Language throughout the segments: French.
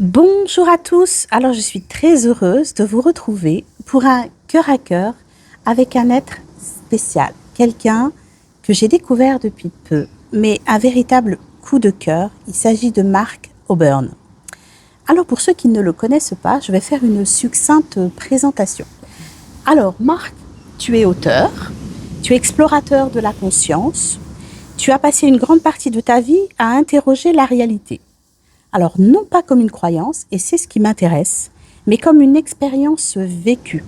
Bonjour à tous, alors je suis très heureuse de vous retrouver pour un cœur à cœur avec un être spécial, quelqu'un que j'ai découvert depuis peu, mais un véritable coup de cœur. Il s'agit de Mark Auburn. Alors pour ceux qui ne le connaissent pas, je vais faire une succincte présentation. Alors Mark, tu es auteur, tu es explorateur de la conscience, tu as passé une grande partie de ta vie à interroger la réalité. Alors, non pas comme une croyance, et c'est ce qui m'intéresse, mais comme une expérience vécue.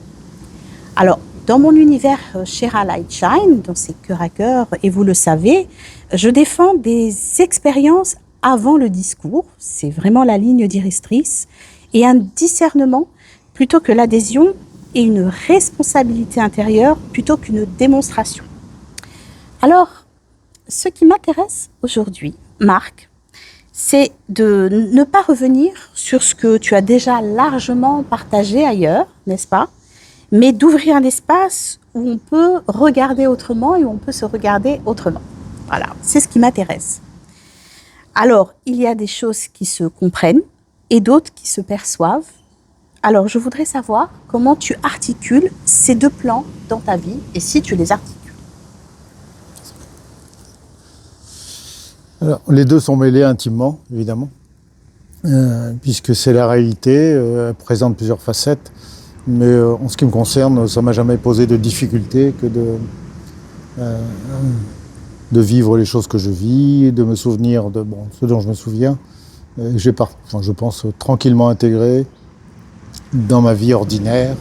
Alors, dans mon univers Shera Light Shine, dans ces cœurs à cœur, et vous le savez, je défends des expériences avant le discours, c'est vraiment la ligne directrice, et un discernement plutôt que l'adhésion, et une responsabilité intérieure plutôt qu'une démonstration. Alors, ce qui m'intéresse aujourd'hui, Marc, c'est de ne pas revenir sur ce que tu as déjà largement partagé ailleurs, n'est-ce pas? Mais d'ouvrir un espace où on peut regarder autrement et où on peut se regarder autrement. Voilà, c'est ce qui m'intéresse. Alors, il y a des choses qui se comprennent et d'autres qui se perçoivent. Alors, je voudrais savoir comment tu articules ces deux plans dans ta vie et si tu les articules. Alors, les deux sont mêlés intimement, évidemment, puisque c'est la réalité, elle présente plusieurs facettes, mais en ce qui me concerne, ça ne m'a jamais posé de difficulté que de vivre les choses que je vis, de me souvenir de ce dont je me souviens. Je pense, tranquillement intégré dans ma vie ordinaire,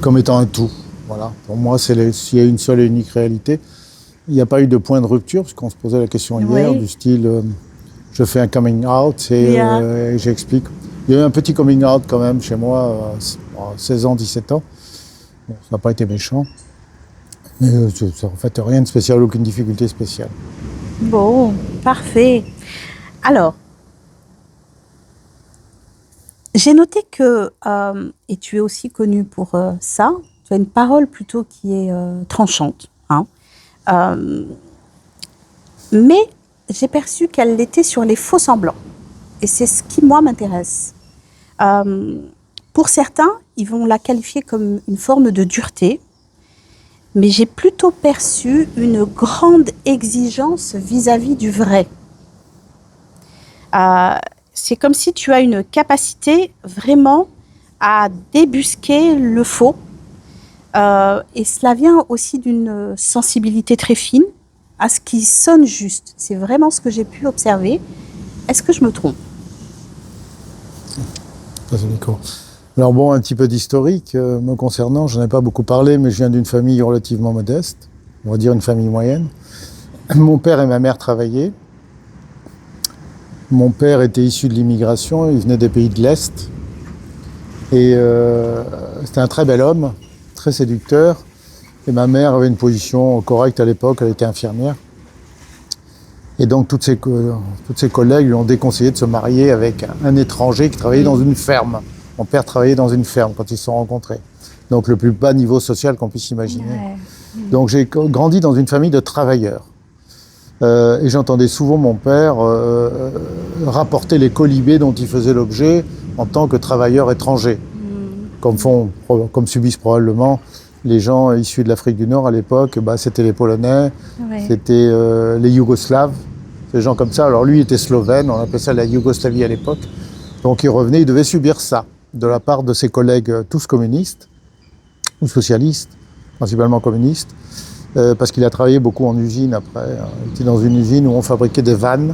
comme étant un tout. Voilà. Pour moi, s'il y a une seule et unique réalité. Il n'y a pas eu de point de rupture, parce qu'on se posait la question hier, du style je fais un coming out et j'explique. Il y a eu un petit coming out quand même chez moi, 16 ans, 17 ans. Bon, ça n'a pas été méchant. Mais en fait, rien de spécial, aucune difficulté spéciale. Bon, parfait. Alors, j'ai noté que, et tu es aussi connu pour ça, tu as une parole plutôt qui est tranchante, hein. Mais j'ai perçu qu'elle l'était sur les faux semblants. Et c'est ce qui, moi, m'intéresse. Pour certains, ils vont la qualifier comme une forme de dureté, mais j'ai plutôt perçu une grande exigence vis-à-vis du vrai. C'est comme si tu as une capacité vraiment à débusquer le faux. Et cela vient aussi d'une sensibilité très fine à ce qui sonne juste. C'est vraiment ce que j'ai pu observer. Est-ce que je me trompe? Alors bon, un petit peu d'historique me concernant. Je n'en ai pas beaucoup parlé, mais je viens d'une famille relativement modeste, on va dire une famille moyenne. Mon père et ma mère travaillaient. Mon père était issu de l'immigration, il venait des pays de l'Est. Et c'était un très bel homme, très séducteur. Et ma mère avait une position correcte à l'époque, elle était infirmière. Et donc toutes ses collègues lui ont déconseillé de se marier avec un étranger qui travaillait dans une ferme. Mon père travaillait dans une ferme quand ils se sont rencontrés. Donc le plus bas niveau social qu'on puisse imaginer. Ouais. Donc j'ai grandi dans une famille de travailleurs. Et j'entendais souvent mon père rapporter les colibés dont il faisait l'objet en tant que travailleur étranger. Comme subissent probablement les gens issus de l'Afrique du Nord à l'époque, c'était les Polonais, c'était les Yougoslaves, des gens comme ça. Alors lui, il était slovène, on appelait ça la Yougoslavie à l'époque. Donc il revenait, il devait subir ça de la part de ses collègues tous communistes, ou socialistes, principalement communistes, parce qu'il a travaillé beaucoup en usine après. Il était dans une usine où on fabriquait des vannes,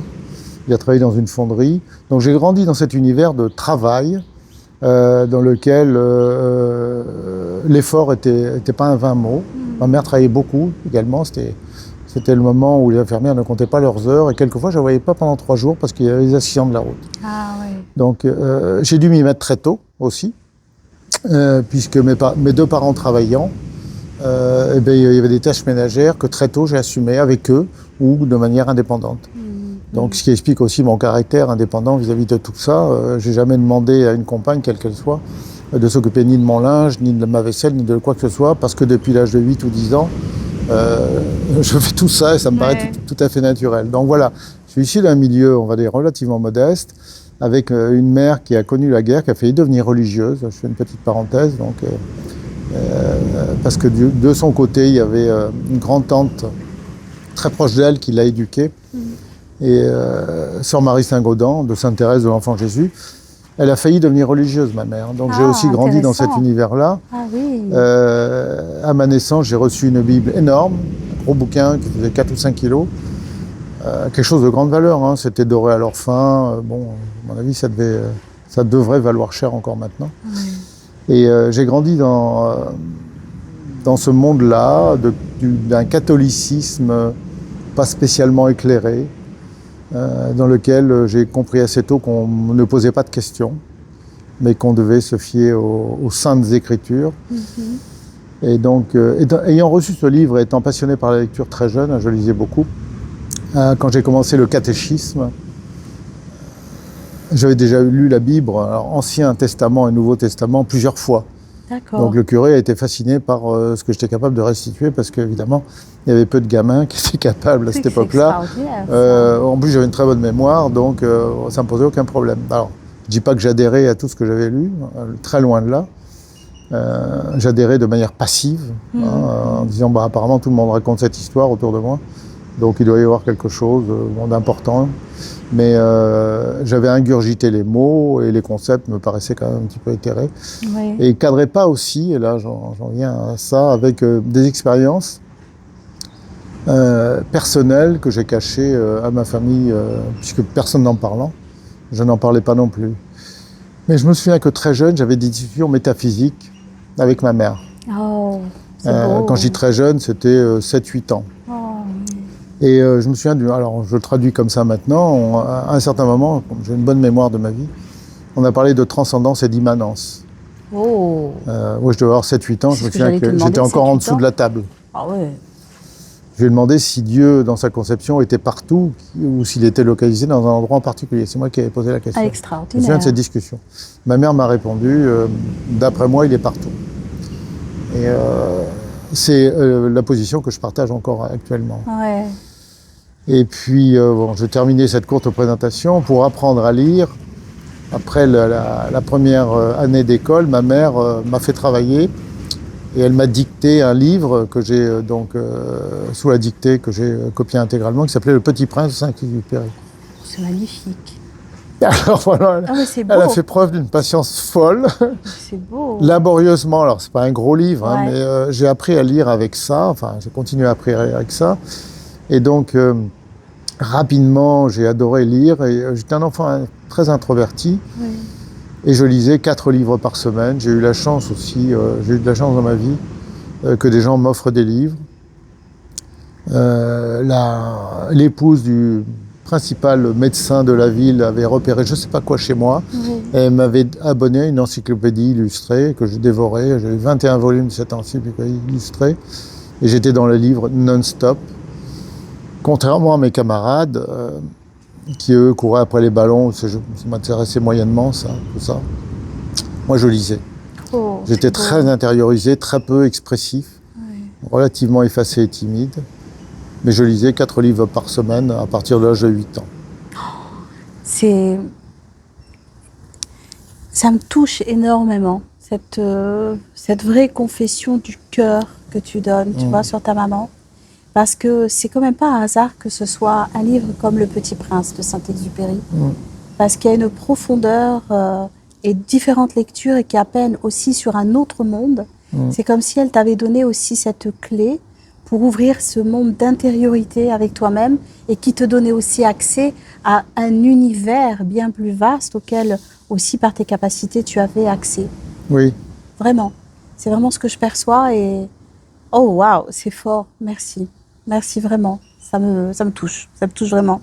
il a travaillé dans une fonderie. Donc j'ai grandi dans cet univers de travail, dans lequel l'effort était pas un vain mot. Ma mère travaillait beaucoup également, c'était le moment où les infirmières ne comptaient pas leurs heures et quelquefois je ne la voyais pas pendant 3 jours parce qu'il y avait les accidents de la route. Ah, oui. Donc j'ai dû m'y mettre très tôt aussi, puisque mes deux parents travaillant, il y avait des tâches ménagères que très tôt j'ai assumées avec eux ou de manière indépendante. Donc, ce qui explique aussi mon caractère indépendant vis-à-vis de tout ça. J'ai jamais demandé à une compagne, quelle qu'elle soit, de s'occuper ni de mon linge, ni de ma vaisselle, ni de quoi que ce soit, parce que depuis l'âge de 8 ou 10 ans, je fais tout ça et ça me paraît tout à fait naturel. Donc voilà, je suis issu d'un milieu, on va dire, relativement modeste, avec une mère qui a connu la guerre, qui a failli devenir religieuse. Je fais une petite parenthèse, donc, parce que de son côté, il y avait une grand-tante très proche d'elle qui l'a éduquée. Et Sœur Marie Saint-Gaudens, de Sainte-Thérèse de l'Enfant Jésus, elle a failli devenir religieuse, ma mère. Donc j'ai aussi grandi dans cet univers-là. Ah oui. À ma naissance, j'ai reçu une Bible énorme, un gros bouquin qui faisait 4 ou 5 kilos. Quelque chose de grande valeur, hein. C'était doré à l'orphin. Bon, à mon avis, ça devrait valoir cher encore maintenant. Et j'ai grandi dans ce monde-là, d'un catholicisme pas spécialement éclairé, dans lequel j'ai compris assez tôt qu'on ne posait pas de questions, mais qu'on devait se fier aux saintes écritures. Et donc, ayant reçu ce livre et étant passionné par la lecture très jeune, je lisais beaucoup, quand j'ai commencé le catéchisme, j'avais déjà lu la Bible, alors, Ancien Testament et Nouveau Testament, plusieurs fois. D'accord. Donc le curé a été fasciné par ce que j'étais capable de restituer, parce qu'évidemment, il y avait peu de gamins qui étaient capables à cette époque-là. En plus, j'avais une très bonne mémoire, donc ça ne me posait aucun problème. Alors, je ne dis pas que j'adhérais à tout ce que j'avais lu, très loin de là. J'adhérais de manière passive, en disant apparemment tout le monde raconte cette histoire autour de moi, donc il doit y avoir quelque chose d'important. Mais j'avais ingurgité les mots et les concepts me paraissaient quand même un petit peu éthérés. Oui. Et ils ne cadraient pas aussi, et là j'en viens à ça, avec des expériences personnelles que j'ai cachées à ma famille, puisque personne n'en parlant, je n'en parlais pas non plus. Mais je me souviens que très jeune, j'avais des discussions métaphysiques avec ma mère. Oh, c'est beau. Quand je dis très jeune, c'était 7-8 ans. Oh. Et je me souviens, alors je le traduis comme ça maintenant, à un certain moment, j'ai une bonne mémoire de ma vie, on a parlé de transcendance et d'immanence. Oh. Moi je devais avoir 7-8 ans, je me souviens que j'étais encore en dessous de la table. Ah ouais. Je lui ai demandé si Dieu, dans sa conception, était partout ou s'il était localisé dans un endroit en particulier. C'est moi qui avais posé la question. Extraordinaire. Je me souviens de cette discussion. Ma mère m'a répondu, d'après moi, il est partout. Et c'est la position que je partage encore actuellement. Ouais. Et puis, j'ai terminé cette courte présentation pour apprendre à lire. Après la première année d'école, ma mère m'a fait travailler et elle m'a dicté un livre que j'ai sous la dictée que j'ai copié intégralement, qui s'appelait Le Petit Prince de Saint-Exupéry. C'est magnifique. Alors voilà, elle a fait preuve d'une patience folle. C'est beau. Laborieusement, alors c'est pas un gros livre, Ouais. mais j'ai appris à lire avec ça, enfin j'ai continué à apprendre avec ça. Et donc, rapidement, j'ai adoré lire. Et j'étais un enfant très introverti. Oui. Et je lisais 4 livres par semaine. J'ai eu la chance aussi, j'ai eu de la chance dans ma vie, que des gens m'offrent des livres. L'épouse du principal médecin de la ville avait repéré je ne sais pas quoi chez moi. Oui. Et m'avait abonné à une encyclopédie illustrée que je dévorais. J'ai eu 21 volumes de cette encyclopédie illustrée. Et j'étais dans le livre non-stop. Contrairement à mes camarades, qui eux couraient après les ballons, ça m'intéressait moyennement, tout ça. Moi je lisais. Oh, J'étais c'est beau. très intériorisé, très peu expressif, relativement effacé et timide. Mais je lisais 4 livres par semaine à partir de l'âge de 8 ans. Ça me touche énormément, cette vraie confession du cœur que tu donnes, tu vois, sur ta maman. Parce que c'est quand même pas un hasard que ce soit un livre comme Le Petit Prince de Saint-Exupéry. Parce qu'il y a une profondeur et différentes lectures et qui appellent aussi sur un autre monde. C'est comme si elle t'avait donné aussi cette clé pour ouvrir ce monde d'intériorité avec toi-même et qui te donnait aussi accès à un univers bien plus vaste auquel aussi par tes capacités tu avais accès. Oui. Vraiment. C'est vraiment ce que je perçois et oh waouh, c'est fort. Merci. Merci vraiment. Ça me touche. Ça me touche vraiment.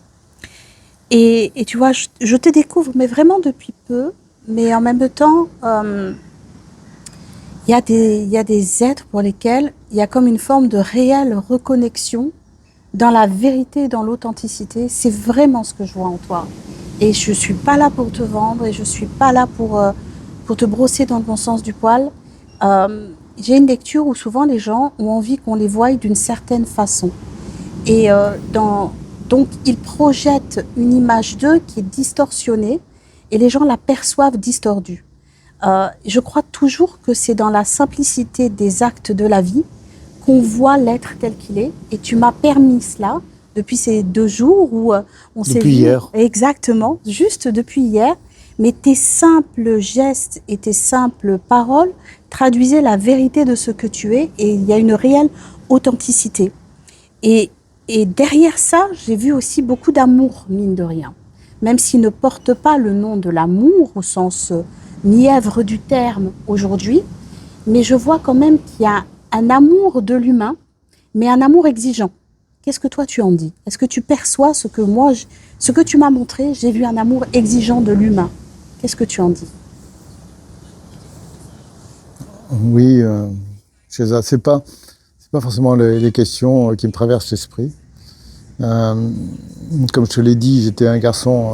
Et tu vois, je te découvre, mais vraiment depuis peu. Mais en même temps, il y a des êtres pour lesquels il y a comme une forme de réelle reconnexion dans la vérité et dans l'authenticité. C'est vraiment ce que je vois en toi. Et je ne suis pas là pour te vendre et je ne suis pas là pour te brosser dans le bon sens du poil. J'ai une lecture où souvent les gens ont envie qu'on les voie d'une certaine façon. Et donc, ils projettent une image d'eux qui est distorsionnée. et les gens la perçoivent distordue. Je crois toujours que c'est dans la simplicité des actes de la vie qu'on voit l'être tel qu'il est. Et tu m'as permis cela depuis ces 2 jours où on s'est vu. Depuis hier. Exactement, juste depuis hier. Mais tes simples gestes et tes simples paroles traduisaient la vérité de ce que tu es et il y a une réelle authenticité. Et derrière ça, j'ai vu aussi beaucoup d'amour, mine de rien. Même s'il ne porte pas le nom de l'amour au sens mièvre du terme aujourd'hui, mais je vois quand même qu'il y a un amour de l'humain, mais un amour exigeant. Qu'est-ce que toi tu en dis? Est-ce que tu perçois ce que tu m'as montré? J'ai vu un amour exigeant de l'humain. Qu'est-ce que tu en dis? Oui, Chéza, c'est pas forcément les questions qui me traversent l'esprit. Comme je te l'ai dit, j'étais un garçon,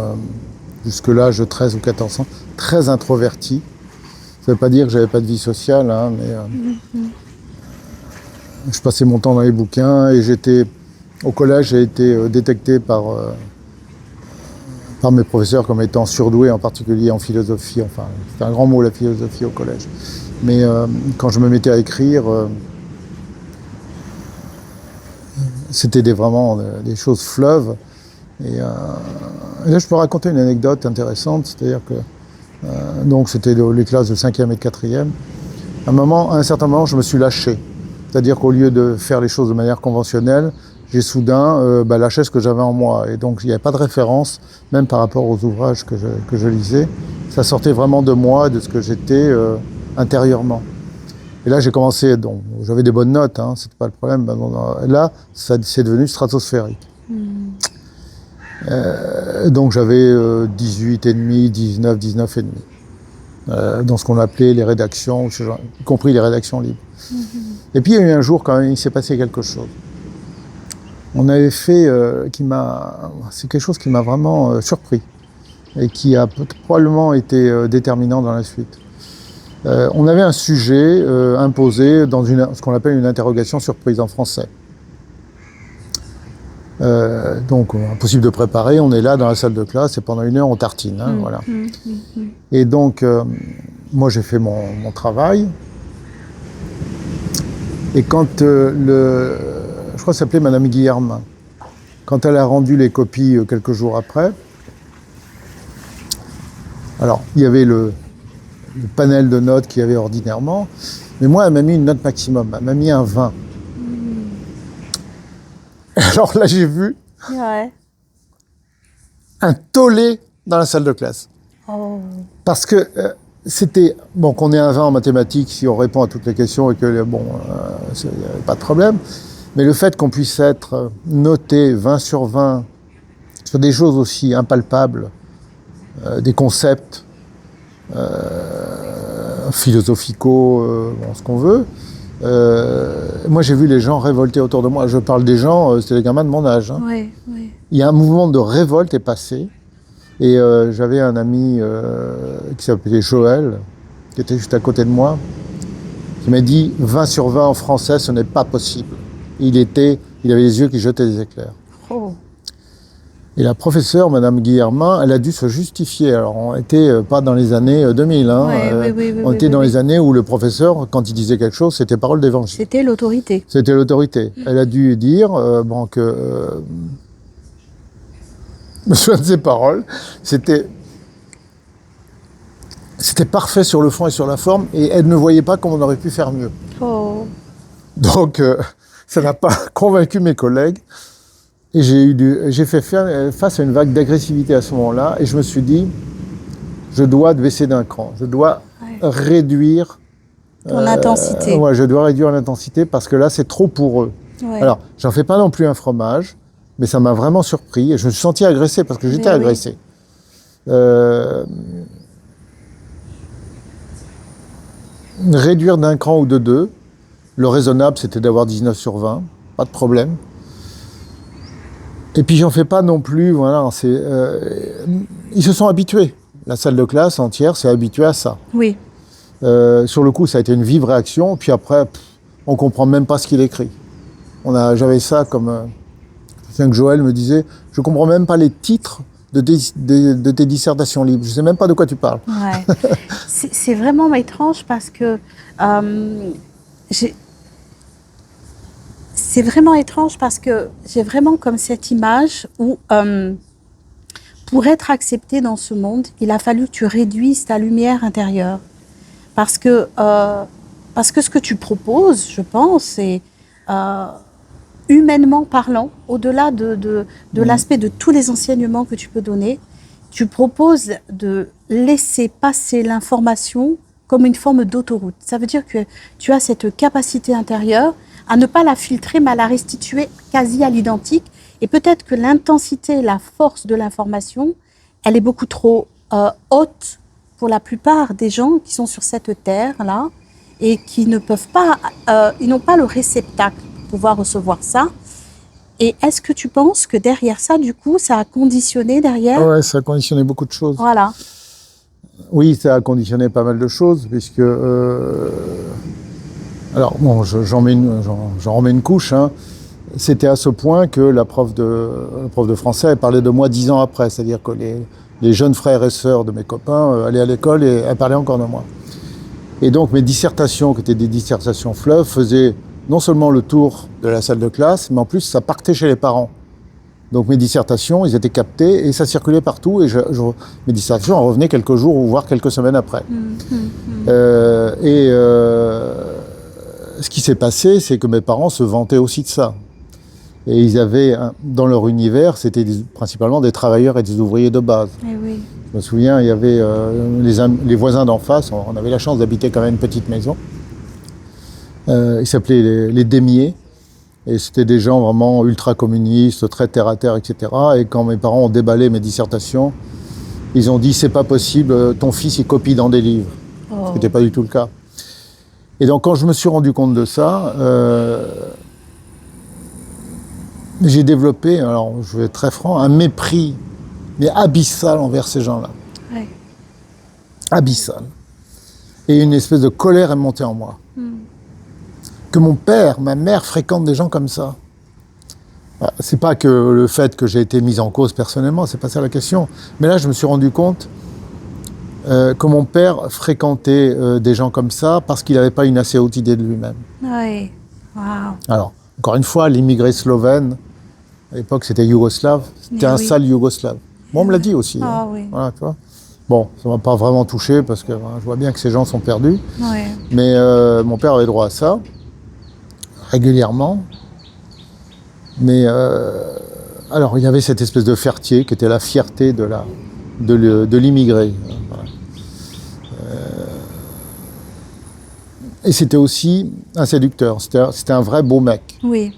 jusque l'âge de 13 ou 14 ans, très introverti. Ça ne veut pas dire que j'avais pas de vie sociale, hein, mais je passais mon temps dans les bouquins et au collège, j'ai été détecté par mes professeurs comme étant surdoué, en particulier en philosophie. Enfin, c'est un grand mot, la philosophie, au collège. Mais quand je me mettais à écrire, c'était vraiment des choses fleuves. Et là, je peux raconter une anecdote intéressante, c'est-à-dire que donc c'était les classes de 5e et de 4e. À un certain moment, je me suis lâché. C'est-à-dire qu'au lieu de faire les choses de manière conventionnelle, j'ai soudain lâché ce que j'avais en moi. Et donc, il n'y avait pas de référence, même par rapport aux ouvrages que je lisais. Ça sortait vraiment de moi, de ce que j'étais intérieurement. Et là, j'ai commencé, donc j'avais des bonnes notes, hein, c'était pas le problème. Là, c'est devenu stratosphérique. Donc j'avais 18,5, 19,5. Dans ce qu'on appelait les rédactions, y compris les rédactions libres. Et puis il y a eu un jour quand même, il s'est passé quelque chose. On avait fait, c'est quelque chose qui m'a vraiment surpris et qui a probablement été déterminant dans la suite. On avait un sujet imposé dans ce qu'on appelle une interrogation surprise en français. Donc impossible de préparer, on est là dans la salle de classe et pendant 1 heure on tartine, hein, voilà. Et donc moi j'ai fait mon travail et quand je crois que ça s'appelait Madame Guillermin, quand elle a rendu les copies quelques jours après, alors il y avait le panel de notes qu'il y avait ordinairement, mais moi elle m'a mis une note maximum, elle m'a mis un 20. Alors là, j'ai vu un tollé dans la salle de classe. Oh. Parce que c'était... Bon, qu'on ait un 20 en mathématiques, si on répond à toutes les questions et que, il n'y a pas de problème. Mais le fait qu'on puisse être noté 20 sur 20 sur des choses aussi impalpables, des concepts philosophicaux, ce qu'on veut, moi, j'ai vu les gens révolter autour de moi. Je parle des gens, c'était les gamins de mon âge. Hein. Oui. Il y a un mouvement de révolte est passé. Et j'avais un ami qui s'appelait Joël, qui était juste à côté de moi, qui m'a dit 20 sur 20 en français, ce n'est pas possible. Il avait les yeux qui jetaient des éclairs. Oh. Et la professeure, Madame Guillermin, elle a dû se justifier. Alors, on n'était pas dans les années 2000. Hein. On était dans les années où le professeur, quand il disait quelque chose, c'était parole d'évangile. C'était l'autorité. C'était l'autorité. Elle a dû dire que... je me souviens de ses paroles. C'était parfait sur le fond et sur la forme, et elle ne voyait pas comment on aurait pu faire mieux. Oh. Donc, ça n'a pas convaincu mes collègues. Et j'ai fait face à une vague d'agressivité à ce moment-là, et je me suis dit, je dois baisser d'un cran, je dois réduire... Ton intensité. Ouais, je dois réduire l'intensité, parce que là, c'est trop pour eux. Ouais. Alors, j'en fais pas non plus un fromage, mais ça m'a vraiment surpris, et je me suis senti agressé, parce que j'étais agressé. Réduire d'un cran ou de 2, le raisonnable, c'était d'avoir 19 sur 20, pas de problème. Et puis j'en fais pas non plus, voilà, ils se sont habitués. La salle de classe entière s'est habituée à ça. Oui. Sur le coup, ça a été une vive réaction, puis après, on comprend même pas ce qu'il écrit. J'avais ça comme... Je me souviens que Joël me disait, je comprends même pas les titres de tes dissertations libres. Je ne sais même pas de quoi tu parles. Ouais. C'est vraiment étrange parce que c'est vraiment étrange parce que j'ai vraiment comme cette image où pour être accepté dans ce monde, il a fallu que tu réduises ta lumière intérieure. Parce que ce que tu proposes, je pense, c'est humainement parlant, au-delà de l'aspect de tous les enseignements que tu peux donner, tu proposes de laisser passer l'information comme une forme d'autoroute. Ça veut dire que tu as cette capacité intérieure à ne pas la filtrer, mais à la restituer quasi à l'identique. Et peut-être que l'intensité, la force de l'information, elle est beaucoup trop haute pour la plupart des gens qui sont sur cette terre-là et qui ne peuvent pas, ils n'ont pas le réceptacle pour pouvoir recevoir ça. Et est-ce que tu penses que derrière ça, du coup, ça a conditionné derrière? Ouais, ça a conditionné beaucoup de choses. Voilà. Oui, ça a conditionné pas mal de choses, puisque... alors, bon, j'en remets une couche. Hein. C'était à ce point que la prof de français elle parlait de moi 10 ans après. C'est-à-dire que les jeunes frères et sœurs de mes copains allaient à l'école et elle parlait encore de moi. Et donc, mes dissertations, qui étaient des dissertations fleuves, faisaient non seulement le tour de la salle de classe, mais en plus, ça partait chez les parents. Donc mes dissertations, ils étaient captés et ça circulait partout. Et mes dissertations en revenaient quelques jours ou voire quelques semaines après. Ce qui s'est passé, c'est que mes parents se vantaient aussi de ça. Et ils avaient, dans leur univers, c'était principalement des travailleurs et des ouvriers de base. Eh oui. Je me souviens, il y avait les voisins d'en face, on avait la chance d'habiter quand même une petite maison. Ils s'appelaient les Démiers. Et c'était des gens vraiment ultra-communistes, très terre-à-terre, etc. Et quand mes parents ont déballé mes dissertations, ils ont dit « c'est pas possible, ton fils il copie dans des livres ». Ce qui n'était pas du tout le cas. Et donc quand je me suis rendu compte de ça, j'ai développé, alors je vais être très franc, un mépris, mais abyssal envers ces gens-là. Ouais. Abyssal. Et une espèce de colère est montée en moi. Que mon père, ma mère fréquentent des gens comme ça. C'est pas que le fait que j'ai été mis en cause personnellement, c'est pas ça la question. Mais là, je me suis rendu compte que mon père fréquentait des gens comme ça parce qu'il n'avait pas une assez haute idée de lui-même. Oui. Wow. Alors, encore une fois, l'immigré slovène, à l'époque c'était yougoslave, c'était un sale yougoslave. Bon, on me l'a dit aussi. Ah oui. Voilà, tu vois. Bon, ça m'a pas vraiment touché parce que je vois bien que ces gens sont perdus. Ouais. Mais mon père avait droit à ça. Régulièrement. Mais alors il y avait cette espèce de Fertier qui était la fierté de l'immigré. Voilà. Et c'était aussi un séducteur. C'était un vrai beau mec. Oui.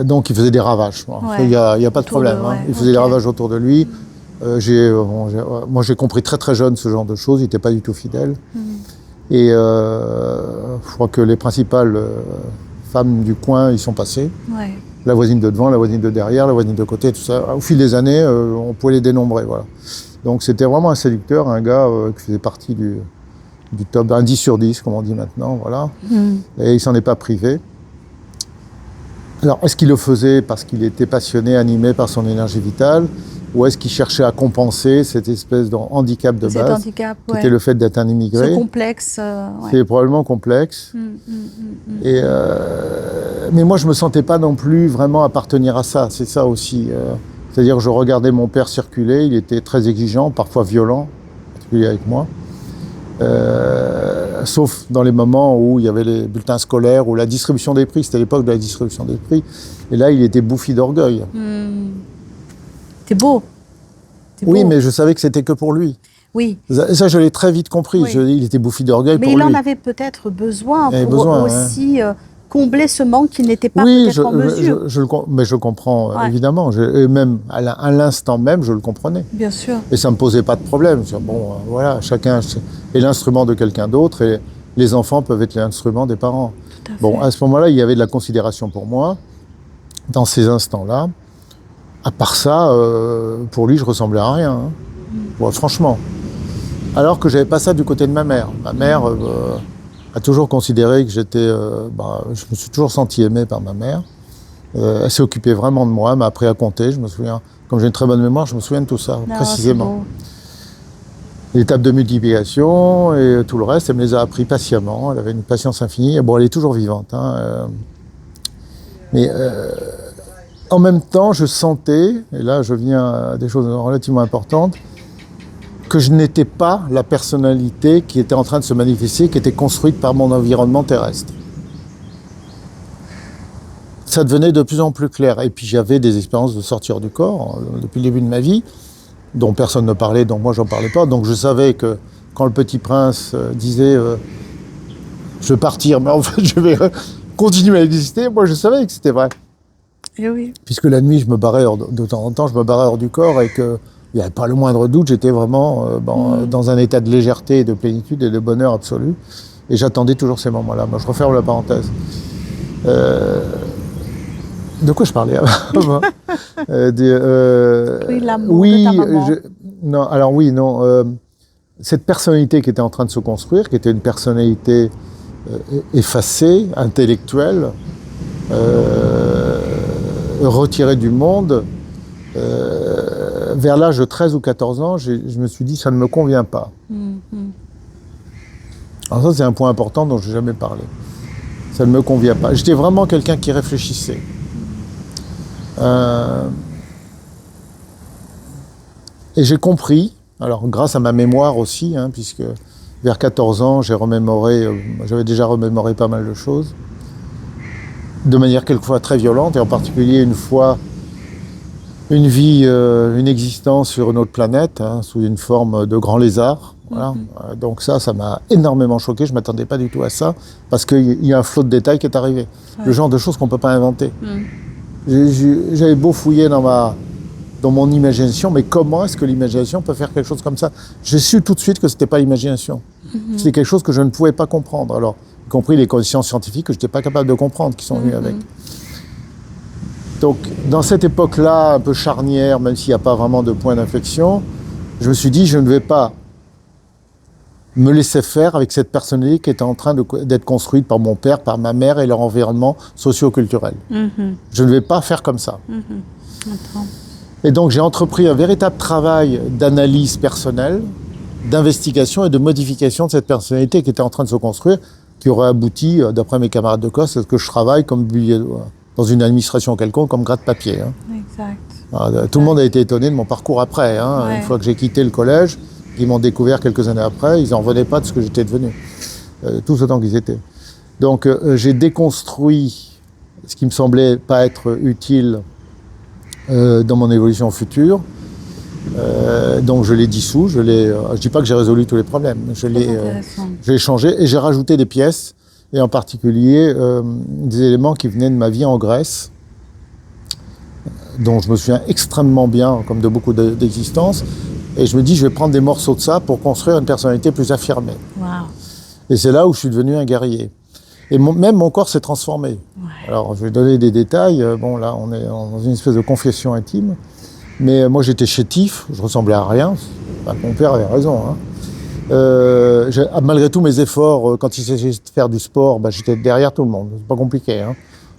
Donc il faisait des ravages. Ouais. Il y a pas de problème. Ouais. Il faisait des ravages autour de lui. Moi j'ai compris très très jeune ce genre de choses. Il n'était pas du tout fidèle. Et je crois que les principales femmes du coin y sont passées. Ouais. La voisine de devant, la voisine de derrière, la voisine de côté, tout ça. Au fil des années, on pouvait les dénombrer. Voilà. Donc c'était vraiment un séducteur, un gars qui faisait partie du top, un 10 sur 10, comme on dit maintenant. Voilà. Et il s'en est pas privé. Alors, est-ce qu'il le faisait parce qu'il était passionné, animé par son énergie vitale, ou est-ce qu'il cherchait à compenser cette espèce de handicap de base, qui était le fait d'être un immigré? Ce complexe. Ouais. C'est probablement complexe. Et, mais moi, je ne me sentais pas non plus vraiment appartenir à ça. C'est ça aussi. C'est-à-dire que je regardais mon père circuler, il était très exigeant, parfois violent, en particulier avec moi. Sauf dans les moments où il y avait les bulletins scolaires ou la distribution des prix. C'était l'époque de la distribution des prix. Et là, il était bouffi d'orgueil. T'es beau. Oui, mais je savais que c'était que pour lui. Oui. Ça, je l'ai très vite compris. Oui. Il était bouffi d'orgueil pour lui. Mais il en avait peut-être besoin pour aussi combler ce manque qu'il n'était pas peut-être en mesure. Mais je comprends, évidemment. Et même à l'instant même, je le comprenais. Bien sûr. Et ça ne me posait pas de problème. Bon, voilà, chacun est l'instrument de quelqu'un d'autre et les enfants peuvent être l'instrument des parents. Bon, à ce moment-là, il y avait de la considération pour moi. Dans ces instants-là, à part ça, pour lui, je ressemblais à rien. Bon, franchement. Alors que j'avais pas ça du côté de ma mère. Ma mère a toujours considéré que j'étais... je me suis toujours senti aimé par ma mère. Elle s'est occupée vraiment de moi, elle m'a appris à compter. Je me souviens, Comme j'ai une très bonne mémoire, je me souviens de tout ça, Non, précisément. c'est L'étape de multiplication et tout le reste, elle me les a appris patiemment. Elle avait une patience infinie. Et bon, elle est toujours vivante. Mais en même temps, je sentais, et là je viens à des choses relativement importantes, que je n'étais pas la personnalité qui était en train de se manifester, qui était construite par mon environnement terrestre. Ça devenait de plus en plus clair. Et puis j'avais des expériences de sortir du corps depuis le début de ma vie, dont personne ne parlait, dont moi j'en parlais pas. Donc je savais que quand le petit prince disait je vais partir, mais en fait je vais continuer à exister, moi je savais que c'était vrai. Et oui. Puisque la nuit, je me barrais de temps en temps, je me barrais hors du corps et qu'il n'y avait pas le moindre doute, j'étais vraiment dans un état de légèreté, de plénitude et de bonheur absolu. Et j'attendais toujours ces moments-là. Moi, je referme la parenthèse. De quoi je parlais avant Oui, l'amour de ta maman. Non, alors oui, non. Cette personnalité qui était en train de se construire, qui était une personnalité effacée, intellectuelle, retirée du monde, vers l'âge de 13 ou 14 ans, je me suis dit, ça ne me convient pas. Alors ça, c'est un point important dont je n'ai jamais parlé. Ça ne me convient pas. J'étais vraiment quelqu'un qui réfléchissait. Et j'ai compris, alors grâce à ma mémoire aussi, puisque vers 14 ans, j'avais déjà remémoré pas mal de choses, de manière quelquefois très violente, et en particulier une fois, une vie, une existence sur une autre planète, sous une forme de grand lézard. Voilà. Donc ça m'a énormément choqué, je ne m'attendais pas du tout à ça, parce qu'il y a un flot de détails qui est arrivé. Ouais. Le genre de choses qu'on ne peut pas inventer. J'avais beau fouiller dans mon imagination, mais comment est-ce que l'imagination peut faire quelque chose comme ça? J'ai su tout de suite que ce n'était pas l'imagination. C'était quelque chose que je ne pouvais pas comprendre. Alors, y compris les conditions scientifiques que je n'étais pas capable de comprendre, qui sont venues avec. Donc, dans cette époque-là, un peu charnière, même s'il n'y a pas vraiment de point d'inflexion, je me suis dit, je ne vais pas me laisser faire avec cette personnalité qui était en train d'être construite par mon père, par ma mère et leur environnement socio-culturel. Je ne vais pas faire comme ça. Et donc j'ai entrepris un véritable travail d'analyse personnelle, d'investigation et de modification de cette personnalité qui était en train de se construire, qui aurait abouti, d'après mes camarades de classe, à ce que je travaille dans une administration quelconque comme gratte-papier. Exact. Alors, tout le monde a été étonné de mon parcours après. Une fois que j'ai quitté le collège, ils m'ont découvert quelques années après, ils n'en revenaient pas de ce que j'étais devenu, tous autant qu'ils étaient. Donc j'ai déconstruit ce qui me semblait pas être utile dans mon évolution future. Donc je l'ai dissous, je dis pas que j'ai résolu tous les problèmes, je l'ai changé et j'ai rajouté des pièces, et en particulier des éléments qui venaient de ma vie en Grèce, dont je me souviens extrêmement bien, comme de beaucoup d'existences. Et je me dis, je vais prendre des morceaux de ça pour construire une personnalité plus affirmée. Wow. Et c'est là où je suis devenu un guerrier. Et même mon corps s'est transformé. Ouais. Alors, je vais donner des détails. Bon, là, on est dans une espèce de confession intime. Mais moi, j'étais chétif, je ressemblais à rien. Mon père avait raison. Malgré tous mes efforts, quand il s'agissait de faire du sport, j'étais derrière tout le monde. C'est pas compliqué.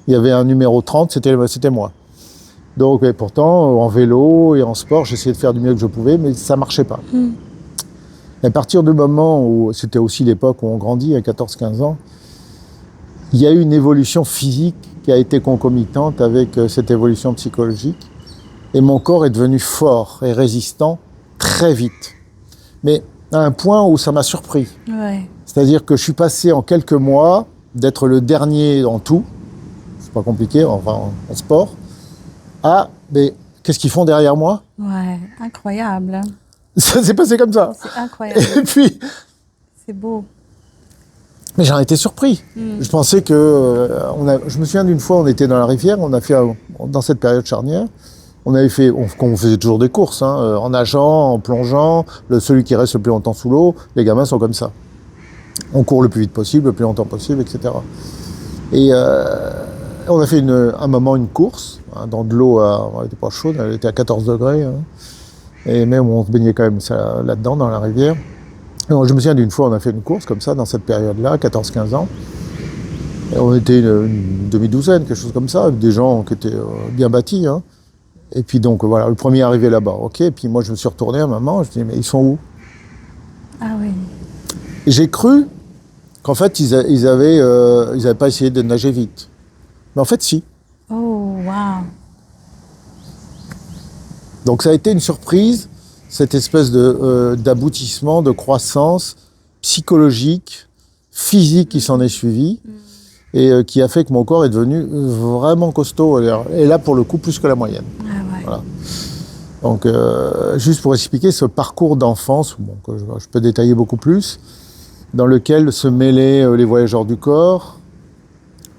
Il y avait un numéro 30, c'était moi. Donc, et pourtant, en vélo et en sport, j'essayais de faire du mieux que je pouvais, mais ça ne marchait pas. Et à partir du moment où, c'était aussi l'époque où on grandit, à 14-15 ans, il y a eu une évolution physique qui a été concomitante avec cette évolution psychologique. Et mon corps est devenu fort et résistant très vite. Mais à un point où ça m'a surpris. Ouais. C'est-à-dire que je suis passé en quelques mois d'être le dernier en tout, c'est pas compliqué, en sport, mais qu'est-ce qu'ils font derrière moi? Ouais, incroyable. Ça s'est passé comme ça. C'est incroyable. Et puis... C'est beau. Mais j'en étais surpris. Je pensais que... je me souviens d'une fois, on était dans la rivière, on a fait, dans cette période charnière, on faisait toujours des courses, en nageant, en plongeant, celui qui reste le plus longtemps sous l'eau, les gamins sont comme ça. On court le plus vite possible, le plus longtemps possible, etc. Et... on a fait un moment une course, dans de l'eau, elle n'était pas chaude, elle était à 14 degrés, et même on se baignait quand même là-dedans, dans la rivière. Et je me souviens d'une fois, on a fait une course comme ça, dans cette période-là, 14-15 ans. Et on était une demi-douzaine, quelque chose comme ça, avec des gens qui étaient bien bâtis. Et puis donc voilà, le premier arrivé là-bas, ok. Et puis moi je me suis retourné à maman, je dis mais ils sont où? Ah oui. Et j'ai cru qu'en fait ils avaient pas essayé de nager vite. Mais en fait si. Oh, waouh. Donc ça a été une surprise, cette espèce d'aboutissement, de croissance psychologique, physique qui s'en est suivi et qui a fait que mon corps est devenu vraiment costaud. Et là pour le coup plus que la moyenne. Ah ouais. Voilà. Donc, juste pour expliquer ce parcours d'enfance, bon, que je peux détailler beaucoup plus, dans lequel se mêlaient les voyageurs du corps,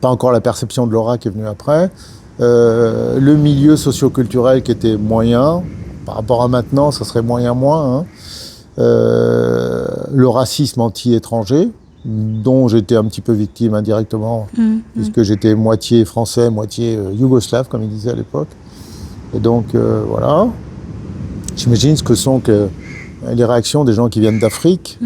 pas encore la perception de l'aura qui est venue après, le milieu socio-culturel qui était moyen, par rapport à maintenant, ça serait moyen-moins, hein, le racisme anti-étranger, dont j'étais un petit peu victime indirectement, puisque j'étais moitié français, moitié yougoslave, comme ils disaient à l'époque. Et donc, voilà. J'imagine ce que sont les réactions des gens qui viennent d'Afrique,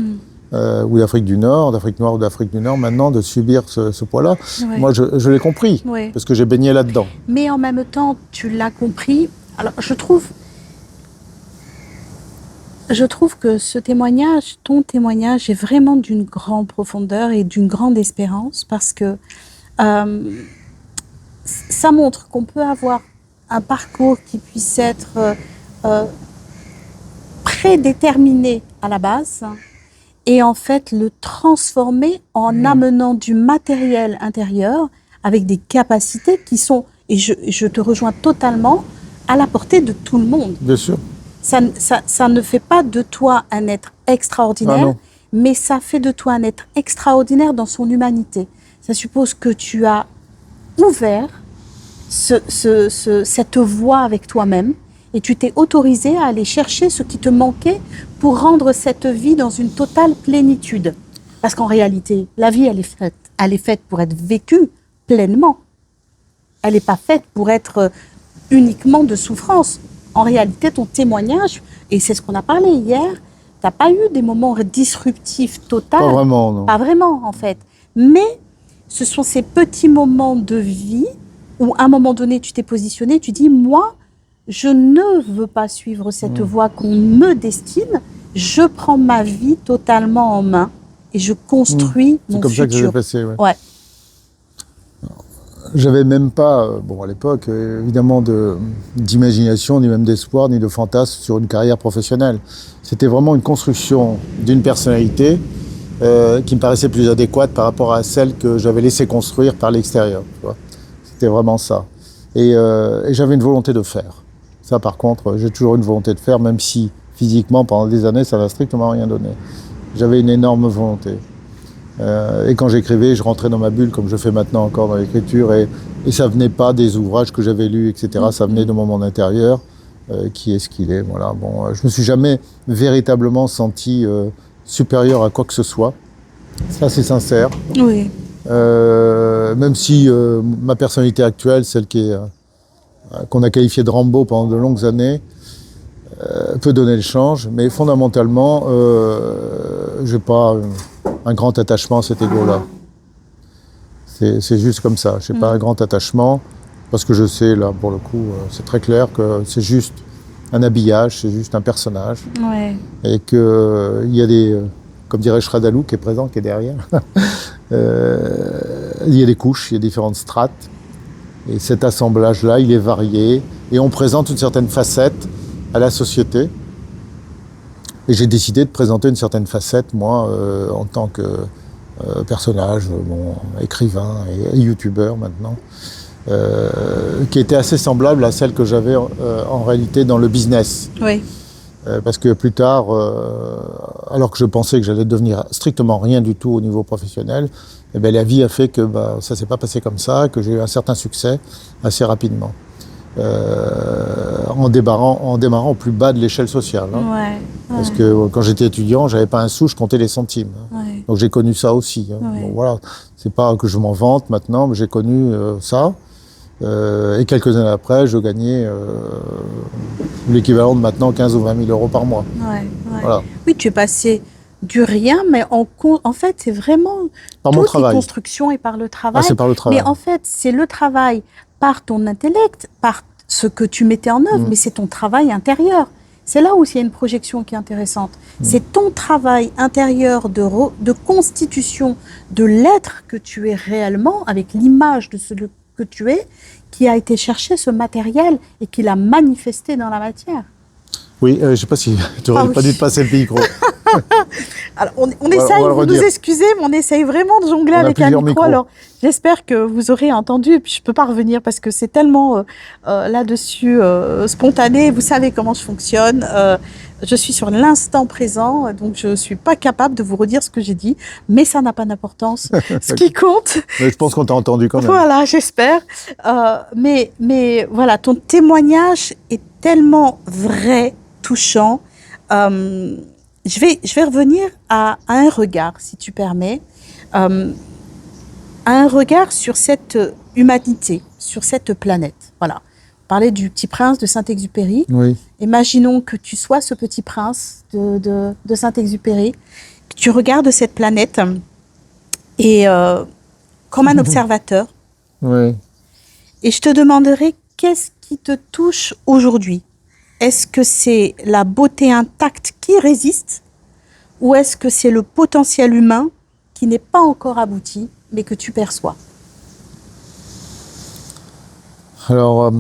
ou d'Afrique du Nord, d'Afrique noire ou d'Afrique du Nord, maintenant, de subir ce poids-là. Ouais. Moi, je l'ai compris, Ouais. parce que j'ai baigné là-dedans. Mais en même temps, tu l'as compris. Alors, je trouve que ce témoignage, ton témoignage, est vraiment d'une grande profondeur et d'une grande espérance, parce que ça montre qu'on peut avoir un parcours qui puisse être prédéterminé à la base et en fait le transformer en amenant du matériel intérieur avec des capacités qui sont, et je te rejoins totalement, à la portée de tout le monde. Bien sûr. Ça ne fait pas de toi un être extraordinaire, mais ça fait de toi un être extraordinaire dans son humanité. Ça suppose que tu as ouvert cette voie avec toi-même et tu t'es autorisé à aller chercher ce qui te manquait pour rendre cette vie dans une totale plénitude. Parce qu'en réalité, la vie, elle est faite pour être vécue pleinement. Elle n'est pas faite pour être uniquement de souffrance. En réalité, ton témoignage, et c'est ce qu'on a parlé hier, tu n'as pas eu des moments disruptifs totaux. Pas vraiment, non. Pas vraiment, en fait. Mais ce sont ces petits moments de vie où, à un moment donné, tu t'es positionné, tu dis, moi, je ne veux pas suivre cette voie qu'on me destine, je prends ma vie totalement en main et je construis mon futur. C'est comme ça que ça s'est passé, ouais. Ouais. J'avais même pas, bon à l'époque, évidemment, d'imagination, ni même d'espoir, ni de fantasme sur une carrière professionnelle. C'était vraiment une construction d'une personnalité qui me paraissait plus adéquate par rapport à celle que j'avais laissée construire par l'extérieur. C'était vraiment ça. Et j'avais une volonté de faire. Ça, par contre, j'ai toujours une volonté de faire, même si physiquement, pendant des années, ça n'a strictement rien donné. J'avais une énorme volonté. Et quand j'écrivais, je rentrais dans ma bulle, comme je fais maintenant encore dans l'écriture, et ça venait pas des ouvrages que j'avais lus, etc. Ça venait de mon monde intérieur, qui est ce qu'il est. Voilà. Bon, je me suis jamais véritablement senti supérieur à quoi que ce soit. Ça, c'est sincère. Oui. Même si ma personnalité actuelle, celle qu'on a qualifiée de Rambo pendant de longues années, peut donner le change, mais fondamentalement, j'ai pas un grand attachement à cet ego-là. C'est juste comme ça. Je n'ai pas un grand attachement, parce que je sais, là, pour le coup, c'est très clair que c'est juste un habillage, c'est juste un personnage. Ouais. Et qu'il y a des, comme dirait Shradalou, qui est présent, qui est derrière, il y a des couches, il y a différentes strates. Et cet assemblage-là, il est varié. Et on présente une certaine facette à la société. Et j'ai décidé de présenter une certaine facette, moi, en tant que personnage, écrivain et youtubeur maintenant, qui était assez semblable à celle que j'avais en réalité dans le business. Oui. Parce que plus tard, alors que je pensais que j'allais devenir strictement rien du tout au niveau professionnel, eh bien, la vie a fait que ça ne s'est pas passé comme ça, que j'ai eu un certain succès assez rapidement. En démarrant au plus bas de l'échelle sociale. Hein. Ouais. Parce que quand j'étais étudiant, j'avais pas un sou, je comptais les centimes. Ouais. Donc j'ai connu ça aussi. Hein. Ouais. Bon, voilà, c'est pas que je m'en vante maintenant, mais j'ai connu ça. Et quelques années après, je gagnais l'équivalent de maintenant 15 ou 20 000 euros par mois. Ouais. Voilà. Oui, tu es passé du rien, mais en fait, c'est vraiment par mon toutes travail. les constructions et par le travail. Ah, c'est par le travail. Mais en fait, c'est le travail par ton intellect, par ce que tu mettais en œuvre, mais c'est ton travail intérieur. C'est là où il y a une projection qui est intéressante. C'est ton travail intérieur de constitution de l'être que tu es réellement, avec l'image de ce que tu es, qui a été chercher ce matériel et qui l'a manifesté dans la matière. Oui, je ne sais pas si tu n'aurais pas dû te passer le micro. Alors, on essaye, vous nous excusez, mais on essaye vraiment de jongler avec un micro. Micros. Alors, j'espère que vous aurez entendu, et puis je ne peux pas revenir parce que c'est tellement là-dessus spontané. Vous savez comment je fonctionne. Je suis sur l'instant présent, donc je ne suis pas capable de vous redire ce que j'ai dit, mais ça n'a pas d'importance. Ce qui compte... Mais je pense qu'on t'a entendu quand même. Voilà, j'espère. Mais voilà, ton témoignage est tellement vrai, touchant. Je vais revenir à un regard, si tu permets, à un regard sur cette humanité, sur cette planète. Voilà. On parlait du Petit Prince de Saint-Exupéry. Oui. Imaginons que tu sois ce petit prince de Saint-Exupéry, que tu regardes cette planète et comme un observateur. Oui. Et je te demanderai qu'est-ce qui te touche aujourd'hui ? Est-ce que c'est la beauté intacte qui résiste ou est-ce que c'est le potentiel humain qui n'est pas encore abouti, mais que tu perçois ? Alors,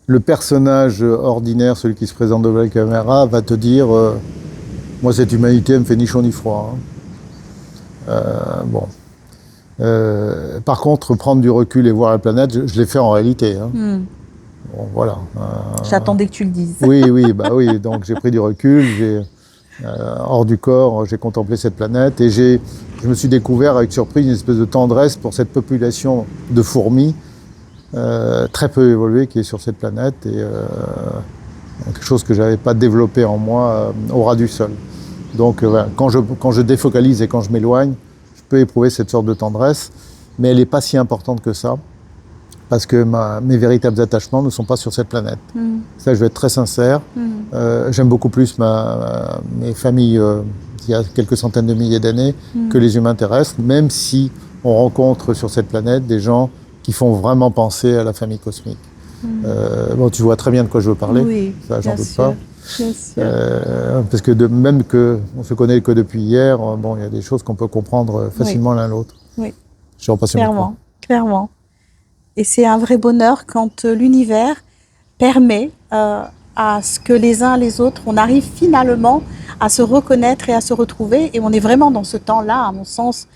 le personnage ordinaire, celui qui se présente devant la caméra, va te dire moi, cette humanité, elle me fait ni chaud ni froid. Bon. Par contre, prendre du recul et voir la planète, je l'ai fait en réalité. Bon, voilà. J'attendais que tu le dises. Oui. Donc j'ai pris du recul, hors du corps, j'ai contemplé cette planète et je me suis découvert avec surprise une espèce de tendresse pour cette population de fourmis très peu évoluée qui est sur cette planète et quelque chose que je n'avais pas développé en moi au ras du sol. Donc voilà, quand je défocalise et quand je m'éloigne, je peux éprouver cette sorte de tendresse, mais elle n'est pas si importante que ça. Parce que mes véritables attachements ne sont pas sur cette planète. Ça, je vais être très sincère. J'aime beaucoup plus mes familles il y a quelques centaines de milliers d'années que les humains terrestres, même si on rencontre sur cette planète des gens qui font vraiment penser à la famille cosmique. Bon, tu vois très bien de quoi je veux parler. Oui, ça, j'en doute sûr, pas. Bien sûr. Parce que même qu'on se connaît que depuis hier, bon, il y a des choses qu'on peut comprendre facilement l'un l'autre. Oui. Je repasse le micro. Clairement. Et c'est un vrai bonheur quand l'univers permet à ce que les uns les autres, on arrive finalement à se reconnaître et à se retrouver. Et on est vraiment dans ce temps-là, à mon sens,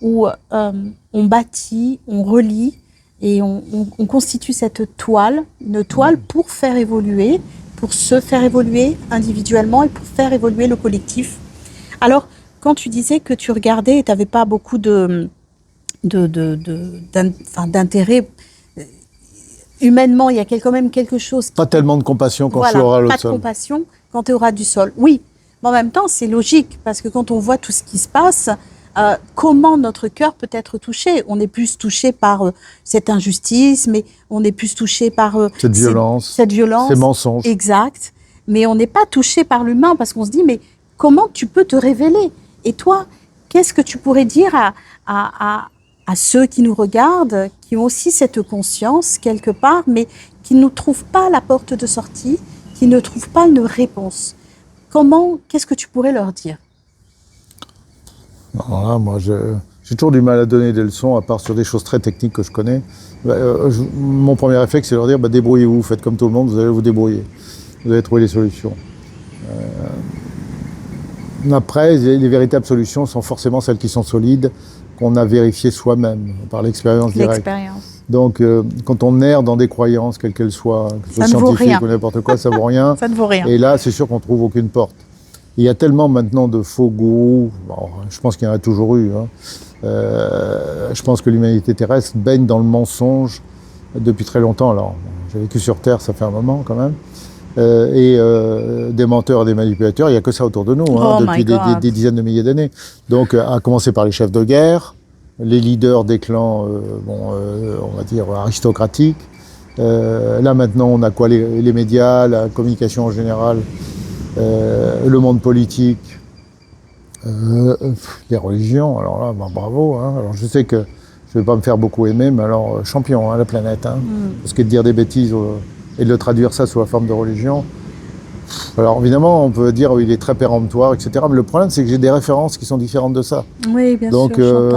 où on bâtit, on relie et on constitue cette toile, une toile pour faire évoluer, pour se faire évoluer individuellement et pour faire évoluer le collectif. Alors, quand tu disais que tu regardais et tu n'avais pas beaucoup d'intérêt humainement, il y a quand même quelque chose. Pas tellement de compassion quand tu auras le sol. Pas de compassion quand tu auras du sol. Oui, mais en même temps, c'est logique parce que quand on voit tout ce qui se passe, comment notre cœur peut être touché ? On est plus touché par cette injustice, mais on est plus touché par cette violence, ces mensonges. Exact. Mais on n'est pas touché par l'humain parce qu'on se dit, mais comment tu peux te révéler ? Et toi, qu'est-ce que tu pourrais dire à ceux qui nous regardent, qui ont aussi cette conscience quelque part, mais qui ne trouvent pas la porte de sortie, qui ne trouvent pas une réponse. Qu'est-ce que tu pourrais leur dire ? Alors là, moi, j'ai toujours du mal à donner des leçons, à part sur des choses très techniques que je connais. Mon premier réflexe, c'est de leur dire, débrouillez-vous, faites comme tout le monde, vous allez vous débrouiller. Vous allez trouver les solutions. Après, les véritables solutions sont forcément celles qui sont solides, qu'on a vérifiées soi-même, par l'expérience directe. Donc, quand on erre dans des croyances, quelles qu'elles soient, que ce soit scientifique ou n'importe quoi, ça ne vaut rien. Ça ne vaut rien. Et là, c'est sûr qu'on ne trouve aucune porte. Il y a tellement maintenant de faux gourous, bon, je pense qu'il y en a toujours eu. Je pense que l'humanité terrestre baigne dans le mensonge depuis très longtemps. Alors, j'ai vécu sur Terre, ça fait un moment quand même. Des menteurs et des manipulateurs, il n'y a que ça autour de nous, depuis des dizaines de milliers d'années. Donc, à commencer par les chefs de guerre, les leaders des clans, on va dire, aristocratiques. Là, maintenant, on a quoi ? Les médias, la communication en général, le monde politique, les religions. Alors là, bravo. Alors, je sais que je ne vais pas me faire beaucoup aimer, mais alors champion, la planète. Parce que de dire des bêtises et de le traduire ça sous la forme de religion. Alors évidemment, on peut dire qu'il est très péremptoire, etc. Mais le problème, c'est que j'ai des références qui sont différentes de ça. Oui, bien Donc, sûr,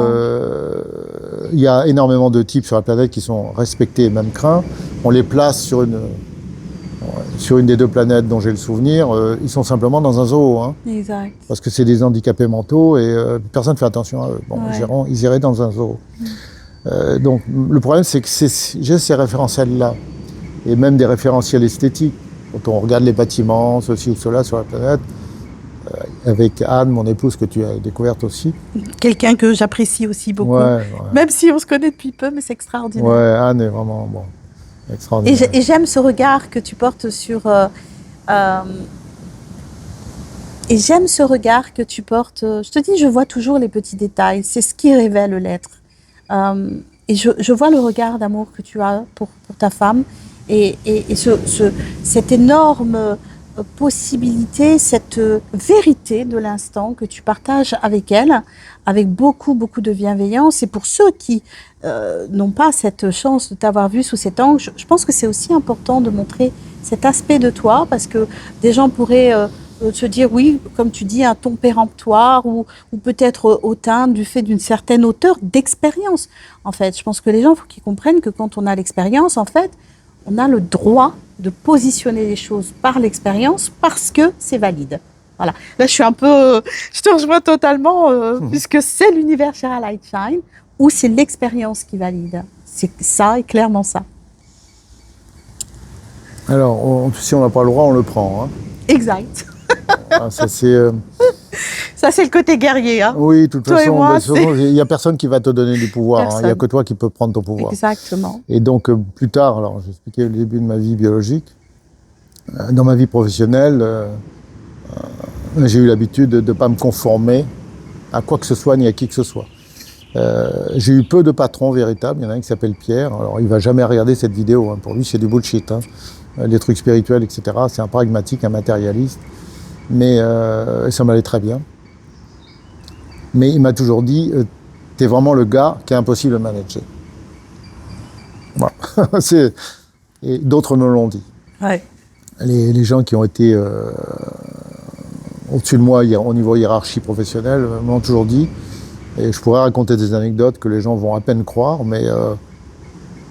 il y a énormément de types sur la planète qui sont respectés et même craints. On les place sur une des deux planètes dont j'ai le souvenir. Ils sont simplement dans un zoo. Exact. Parce que c'est des handicapés mentaux et personne ne fait attention à eux. Bon, ils iraient dans un zoo. Donc, le problème, c'est que j'ai ces référentiels-là. Et même des référentiels esthétiques. Quand on regarde les bâtiments, ceci ou cela sur la planète, avec Anne, mon épouse, que tu as découverte aussi. Quelqu'un que j'apprécie aussi beaucoup. Même si on se connaît depuis peu, mais c'est extraordinaire. Ouais, Anne est vraiment extraordinaire. Et j'aime ce regard que tu portes sur... Et j'aime ce regard que tu portes... Je te dis, je vois toujours les petits détails. C'est ce qui révèle l'être. Et je vois le regard d'amour que tu as pour ta femme. Et cette énorme possibilité, cette vérité de l'instant que tu partages avec elle, avec beaucoup, beaucoup de bienveillance. Et pour ceux qui n'ont pas cette chance de t'avoir vu sous cet angle, je pense que c'est aussi important de montrer cet aspect de toi, parce que des gens pourraient se dire, oui, comme tu dis, un ton péremptoire ou peut-être hautain du fait d'une certaine hauteur d'expérience. En fait, je pense que les gens, il faut qu'ils comprennent que quand on a l'expérience, en fait, on a le droit de positionner les choses par l'expérience parce que c'est valide. Voilà. Là, je suis un peu... je te rejoins totalement, puisque c'est l'univers Share a Light Shine, où c'est l'expérience qui valide. C'est ça et clairement ça. Alors, si on n'a pas le droit, on le prend. Exact. Ça, c'est... Ça, c'est le côté guerrier. Oui, de toute toi façon, il n'y a personne qui va te donner du pouvoir. Il n'y a que toi qui peux prendre ton pouvoir. Exactement. Et donc, plus tard, alors j'expliquais le début de ma vie biologique, dans ma vie professionnelle, j'ai eu l'habitude de ne pas me conformer à quoi que ce soit ni à qui que ce soit. J'ai eu peu de patrons véritables. Il y en a un qui s'appelle Pierre. Alors, il ne va jamais regarder cette vidéo. Pour lui, c'est du bullshit. Les trucs spirituels, etc. C'est un pragmatique, un matérialiste. Mais ça m'allait très bien. Mais il m'a toujours dit, t'es vraiment le gars qui est impossible à manager. Voilà. Et d'autres me l'ont dit. Ouais. Les gens qui ont été au-dessus de moi au niveau hiérarchie professionnelle m'ont toujours dit, et je pourrais raconter des anecdotes que les gens vont à peine croire, mais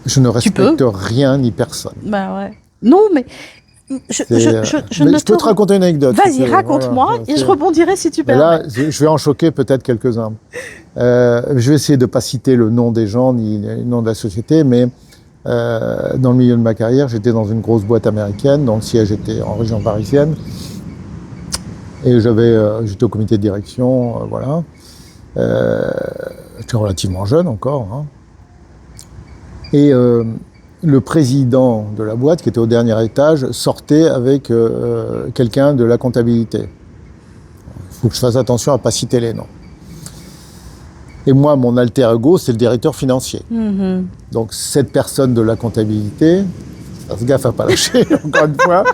je ne respecte rien ni personne. Ben ouais. Non, mais... Je peux te raconter une anecdote. Vas-y, raconte-moi et je rebondirai si tu permets. Là, je vais en choquer peut-être quelques-uns. Je vais essayer de ne pas citer le nom des gens ni le nom de la société, mais dans le milieu de ma carrière, j'étais dans une grosse boîte américaine dont le siège était en région parisienne. Et j'étais au comité de direction, voilà. J'étais relativement jeune encore. Et le président de la boîte, qui était au dernier étage, sortait avec quelqu'un de la comptabilité. Il faut que je fasse attention à ne pas citer les noms. Et moi, mon alter ego, c'est le directeur financier. Donc, cette personne de la comptabilité, fasse gaffe à ne pas lâcher, encore une fois,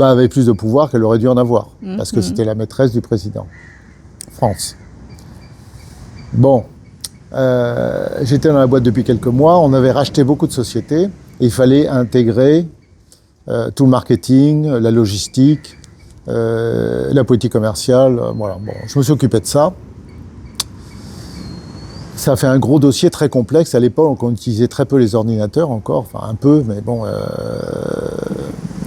avait plus de pouvoir qu'elle aurait dû en avoir, parce que c'était la maîtresse du président. France. Bon. J'étais dans la boîte depuis quelques mois, on avait racheté beaucoup de sociétés et il fallait intégrer tout le marketing, la logistique, la politique commerciale, voilà. Bon, je me suis occupé de ça. Ça a fait un gros dossier très complexe. À l'époque, on utilisait très peu les ordinateurs encore, enfin un peu, mais bon,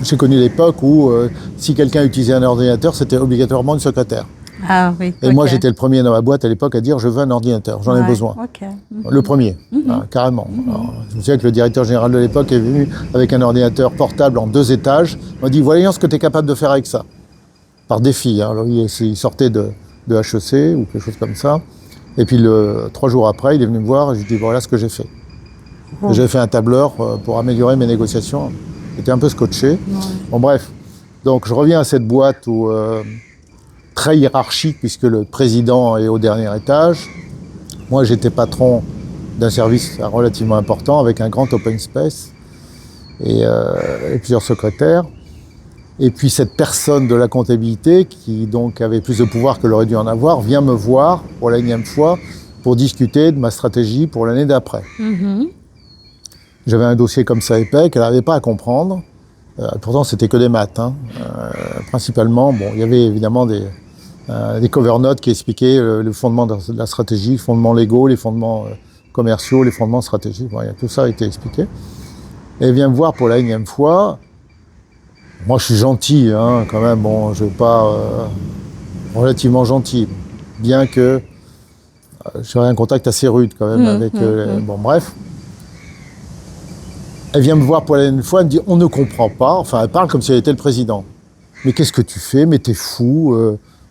j'ai connu l'époque où si quelqu'un utilisait un ordinateur, c'était obligatoirement une secrétaire. Ah oui. Et moi, j'étais le premier dans la boîte à l'époque à dire je veux un ordinateur, j'en ai besoin. Le premier, carrément. Alors, je me souviens que le directeur général de l'époque est venu avec un ordinateur portable en 2 étages. Il m'a dit voyons ce que tu es capable de faire avec ça. Par défi. Alors, il sortait de HEC ou quelque chose comme ça. Et puis 3 jours après, il est venu me voir et je lui ai dit voilà ce que j'ai fait. J'ai fait un tableur pour améliorer mes négociations. J'étais un peu scotché. Bon, bref. Donc, je reviens à cette boîte où. Très hiérarchique puisque le président est au dernier étage. Moi, j'étais patron d'un service relativement important avec un grand open space et plusieurs secrétaires. Et puis cette personne de la comptabilité qui donc avait plus de pouvoir qu'elle aurait dû en avoir vient me voir pour la 9e fois pour discuter de ma stratégie pour l'année d'après. J'avais un dossier comme ça épais qu'elle n'arrivait pas à comprendre. Pourtant, c'était que des maths. Principalement, bon, il y avait évidemment des cover notes qui expliquaient le fondement de la stratégie, les fondements légaux, les fondements commerciaux, les fondements stratégiques. Bon, tout ça a été expliqué. Et elle vient me voir pour la énième fois. Moi, je suis gentil, quand même. Bon, je vais pas relativement gentil, bien que j'aurais un contact assez rude quand même avec. Bon, bref. Elle vient me voir pour la dernière fois, elle me dit « on ne comprend pas ». Enfin, elle parle comme si elle était le président. « Mais qu'est-ce que tu fais ? Mais t'es fou,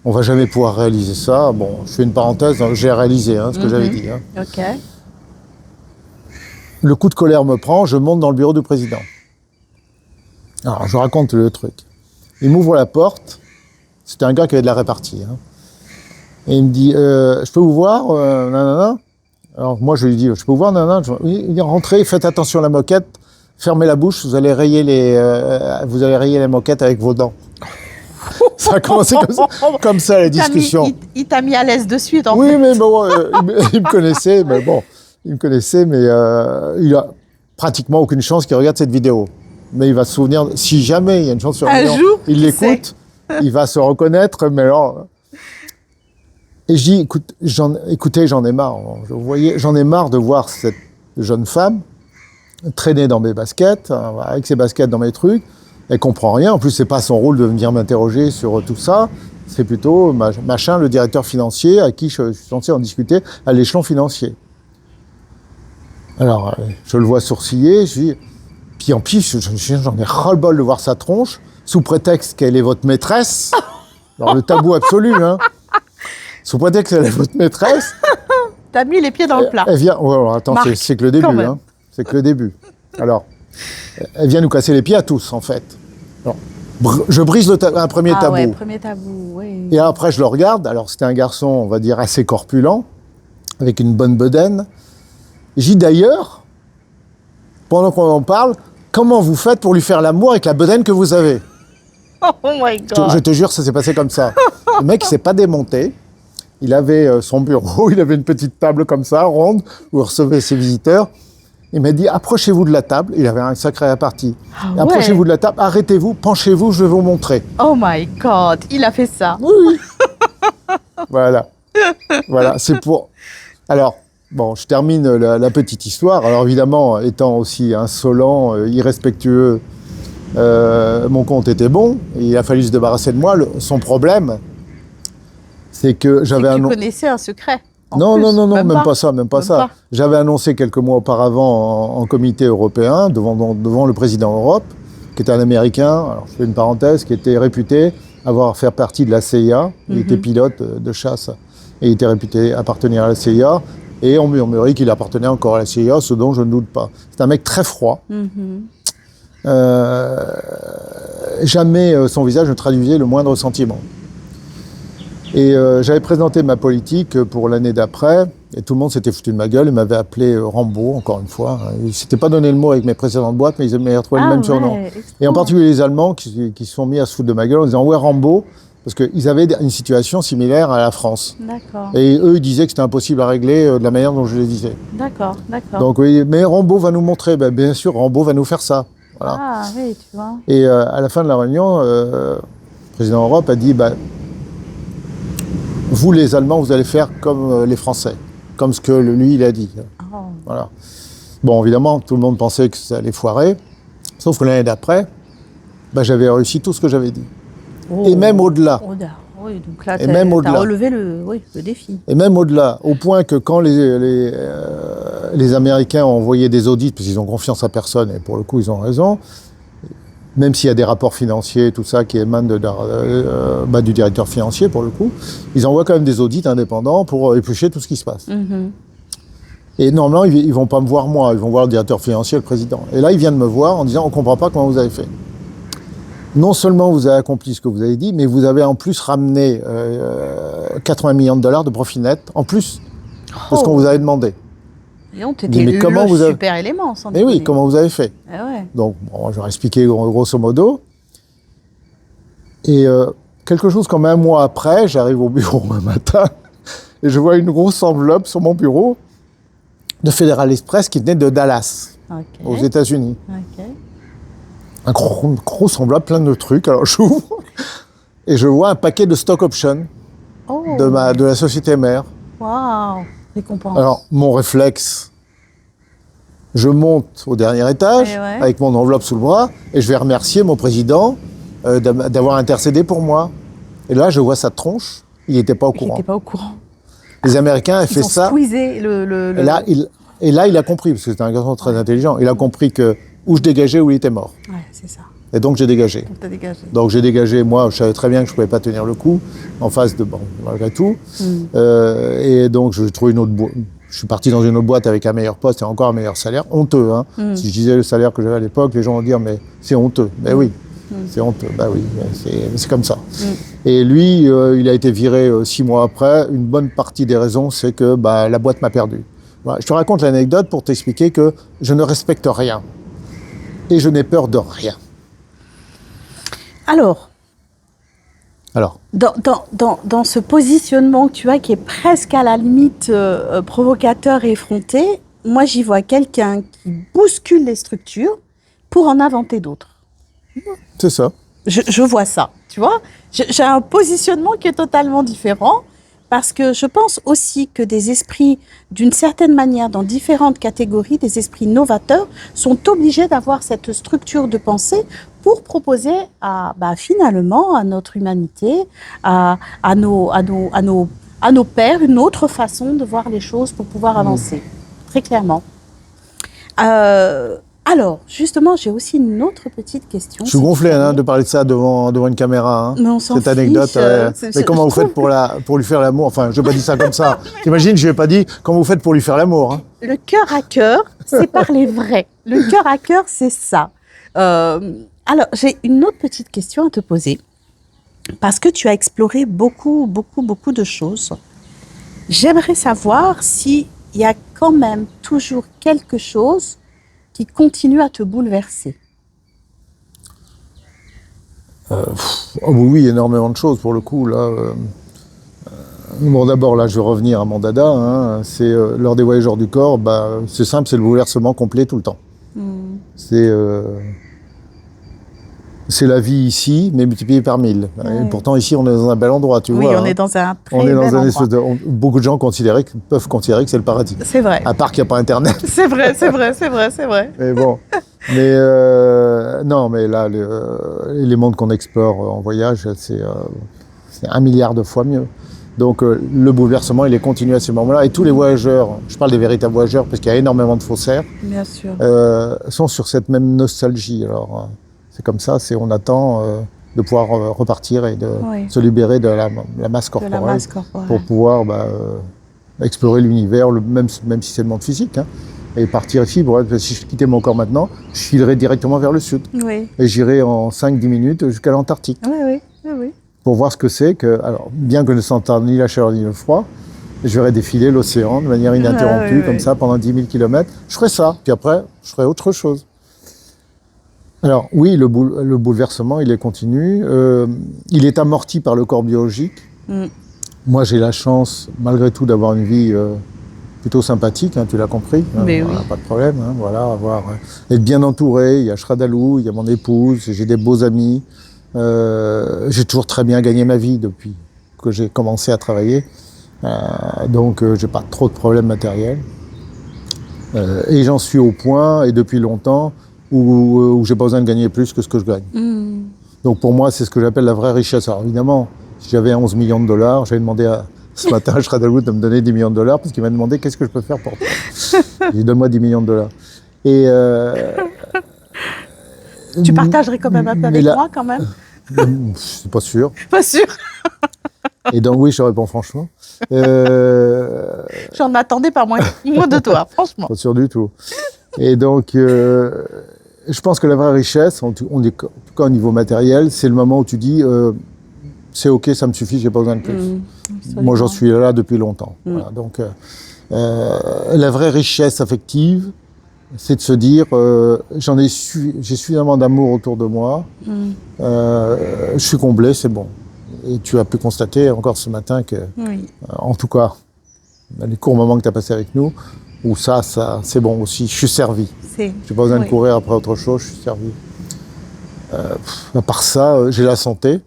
on va jamais pouvoir réaliser ça ». Bon, je fais une parenthèse, j'ai réalisé ce que j'avais dit. Ok. Le coup de colère me prend, je monte dans le bureau du président. Alors, je raconte le truc. Il m'ouvre la porte, c'était un gars qui avait de la répartie. Et il me dit « je peux vous voir nanana ?» Alors moi, je lui dis « je peux vous voir nanana ?» Il dit « rentrez, faites attention à la moquette. » Fermez la bouche, vous allez rayer les moquettes avec vos dents. Ça a commencé comme ça la discussion. Il t'a mis à l'aise de suite, en fait. Oui, mais bon, il me connaissait, mais bon, il a pratiquement aucune chance qu'il regarde cette vidéo. Mais il va se souvenir, si jamais il y a une chance sur un jour, il l'écoute, il va se reconnaître, mais alors... Et je dis, écoutez, j'en ai marre. Vous voyez, j'en ai marre de voir cette jeune femme traîner dans mes baskets, avec ses baskets dans mes trucs, elle comprend rien. En plus, c'est pas son rôle de venir m'interroger sur tout ça. C'est plutôt machin, le directeur financier, à qui je suis censé en discuter à l'échelon financier. Alors, je le vois sourciller, je dis, puis en plus, j'en ai ras-le-bol de voir sa tronche, sous prétexte qu'elle est votre maîtresse. Alors, le tabou absolu, Sous prétexte qu'elle est votre maîtresse. T'as mis les pieds dans le plat. Elle vient, attends, Marc, c'est que le début, C'est que le début. Alors, elle vient nous casser les pieds à tous, en fait. Alors, je brise un premier tabou. Ouais, premier tabou, oui. Et après, je le regarde. Alors, c'était un garçon, on va dire, assez corpulent, avec une bonne bedaine. J'ai dit, d'ailleurs, pendant qu'on en parle, comment vous faites pour lui faire l'amour avec la bedaine que vous avez ? Oh my God. Je te jure, ça s'est passé comme ça. Le mec, il s'est pas démonté. Il avait son bureau, il avait une petite table comme ça, ronde, où il recevait ses visiteurs. Il m'a dit, approchez-vous de la table. Il avait un sacré réparti. Approchez-vous de la table, arrêtez-vous, penchez-vous, je vais vous montrer. Oh my God, il a fait ça. Oui. Voilà, c'est pour... Alors, bon, je termine la petite histoire. Alors évidemment, étant aussi insolent, irrespectueux, mon compte était bon. Et il a fallu se débarrasser de moi. Son problème, c'est que j'avais Tu connaissais un secret. Non, même pas ça. J'avais annoncé quelques mois auparavant en comité européen, devant le président Europe, qui était un Américain, alors je fais une parenthèse, qui était réputé faire partie de la CIA. Il était pilote de chasse et il était réputé appartenir à la CIA. Et on murmurait qu'il appartenait encore à la CIA, ce dont je ne doute pas. C'est un mec très froid. Jamais son visage ne traduisait le moindre sentiment. Et j'avais présenté ma politique pour l'année d'après, et tout le monde s'était foutu de ma gueule, il m'avait appelé Rambo, encore une fois. Ils ne s'étaient pas donné le mot avec mes précédentes boîtes, mais ils m'avaient retrouvé le même surnom. Et en particulier les Allemands qui se sont mis à se foutre de ma gueule en disant « Ouais, Rambo », parce qu'ils avaient une situation similaire à la France. D'accord. Et eux, ils disaient que c'était impossible à régler de la manière dont je le disais. D'accord. Donc oui, mais Rambo va nous montrer, bien sûr, Rambo va nous faire ça. Voilà. Ah oui, tu vois. Et à la fin de la réunion, le président Europe a dit vous, les Allemands, vous allez faire comme les Français, comme ce que lui, il a dit. Oh. Voilà. Bon, évidemment, tout le monde pensait que ça allait foirer, sauf que l'année d'après, j'avais réussi tout ce que j'avais dit. Oh. Et même au-delà. Oui, donc là, tu as relevé le défi. Et même au-delà, au point que quand les Américains ont envoyé des audits, parce qu'ils ont confiance à personne, et pour le coup, ils ont raison, même s'il y a des rapports financiers, tout ça qui émanent du directeur financier, pour le coup, ils envoient quand même des audits indépendants pour éplucher tout ce qui se passe. Et normalement, ils ne vont pas me voir moi, ils vont voir le directeur financier, le président. Et là, ils viennent me voir en disant « on ne comprend pas comment vous avez fait ». Non seulement vous avez accompli ce que vous avez dit, mais vous avez en plus ramené 80 millions de dollars de profit net, en plus de ce qu'on vous avait demandé. Et on t'était le super élément, sans déconner. Mais oui, comment vous avez fait? Donc, je vais expliquer grosso modo. Et quelque chose comme un mois après, j'arrive au bureau un matin, et je vois une grosse enveloppe sur mon bureau de Federal Express qui venait de Dallas, aux États-Unis. Un grosse enveloppe, plein de trucs. Alors j'ouvre et je vois un paquet de stock options de la société mère. Waouh, récompense. Alors mon réflexe, je monte au dernier étage avec mon enveloppe sous le bras et je vais remercier mon président d'avoir intercédé pour moi. Et là, je vois sa tronche, il n'était pas au courant. Il n'était pas au courant. Les Américains ont fait ça. Squeezé Et là, il a compris, parce que c'était un garçon très intelligent, il a compris que où je dégageais, où il était mort. Ouais, c'est ça. Et donc j'ai dégagé. Donc t'as dégagé. Donc j'ai dégagé, moi je savais très bien que je ne pouvais pas tenir le coup, en face de, bon, malgré tout. Et donc je trouve une autre boîte. Je suis parti dans une autre boîte avec un meilleur poste et encore un meilleur salaire. Honteux, hein. Si je disais le salaire que j'avais à l'époque, les gens vont dire, mais c'est honteux. Mais oui, c'est honteux. Bah oui, c'est comme ça. Et lui, il a été viré 6 mois après. Une bonne partie des raisons, c'est que la boîte m'a perdu. Voilà. Je te raconte l'anecdote pour t'expliquer que je ne respecte rien. Et je n'ai peur de rien. Alors, dans ce positionnement que tu as, qui est presque à la limite provocateur et effronté, moi j'y vois quelqu'un qui bouscule les structures pour en inventer d'autres. C'est ça. Je vois ça, tu vois. J'ai un positionnement qui est totalement différent, parce que je pense aussi que des esprits, d'une certaine manière, dans différentes catégories, des esprits novateurs, sont obligés d'avoir cette structure de pensée pour proposer finalement à notre humanité, à nos pairs, une autre façon de voir les choses pour pouvoir avancer, très clairement. Alors, justement, j'ai aussi une autre petite question. Je suis gonflé de parler de ça devant une caméra. Hein. Mais on s'en Cette anecdote. Mais comment vous faites pour lui faire l'amour? Enfin, je n'ai pas dit ça comme ça. T'imagines, je n'ai pas dit comment vous faites pour lui faire l'amour. Hein. Le cœur à cœur, c'est parler vrai. Le cœur à cœur, c'est ça. Alors, j'ai une autre petite question à te poser. Parce que tu as exploré beaucoup de choses. J'aimerais savoir s'il y a quand même toujours quelque chose qui continue à te bouleverser. Oui, énormément de choses pour le coup. Là, bon, d'abord, là, je vais revenir à mon dada. Hein, c'est lors des voyageurs du corps, c'est simple, c'est le bouleversement complet tout le temps. C'est la vie ici, mais multipliée par 1000. Et pourtant, ici, on est dans un bel endroit, tu vois. Oui, on est dans un très bel endroit. Beaucoup de gens peuvent considérer que c'est le paradis. C'est vrai. À part qu'il n'y a pas Internet. C'est vrai. Mais bon. Non, mais là, les mondes qu'on explore en voyage, c'est 1 milliard de fois mieux. Donc, le bouleversement, il est continu à ces moments-là. Et tous les voyageurs, je parle des véritables voyageurs, parce qu'il y a énormément de faussaires, bien sûr, sont sur cette même nostalgie. Alors, c'est comme ça, on attend de pouvoir repartir et de se libérer de la masse corporelle, pour pouvoir explorer l'univers, même si c'est le monde physique, hein, et partir ici. Si je quittais mon corps maintenant, je filerais directement vers le sud. Oui. Et j'irais en 5-10 minutes jusqu'à l'Antarctique. Oui. Pour voir ce que c'est que, alors, bien que je ne sente ni la chaleur ni le froid, je verrais défiler l'océan de manière ininterrompue, comme ça, pendant 10 000 km. Je ferais ça, puis après, je ferais autre chose. Alors oui, le bouleversement, il est continu. Il est amorti par le corps biologique. Moi, j'ai la chance, malgré tout, d'avoir une vie plutôt sympathique, hein, tu l'as compris. Mais voilà, pas de problème. Hein, voilà, être bien entouré. Il y a Shradalou, il y a mon épouse, j'ai des beaux amis. J'ai toujours très bien gagné ma vie depuis que j'ai commencé à travailler. Donc, j'ai pas trop de problèmes matériels. Et j'en suis au point, et depuis longtemps, où j'ai pas besoin de gagner plus que ce que je gagne. Donc pour moi, c'est ce que j'appelle la vraie richesse. Alors évidemment, si j'avais 11 millions de dollars, j'avais demandé ce matin à Shradalou de me donner 10 millions de dollars, parce qu'il m'a demandé qu'est-ce que je peux faire pour toi. J'ai dit, donne-moi 10 millions de dollars. Et tu partagerais quand même un peu avec moi, quand même? C'est pas sûr. Pas sûr. Et donc oui, je réponds franchement. J'en attendais pas moins de toi, franchement. Pas sûr du tout. Et donc, je pense que la vraie richesse, en tout cas au niveau matériel, c'est le moment où tu dis c'est ok, ça me suffit, j'ai pas besoin de plus. Moi, j'en suis là depuis longtemps. Voilà, donc, la vraie richesse affective, c'est de se dire j'ai suffisamment d'amour autour de moi, je suis comblé, c'est bon. Et tu as pu constater encore ce matin que, en tout cas, les courts moments que tu as passés avec nous, où ça c'est bon aussi, je suis servi. Je n'ai pas besoin de courir après autre chose, je suis servi. À part ça, j'ai la santé.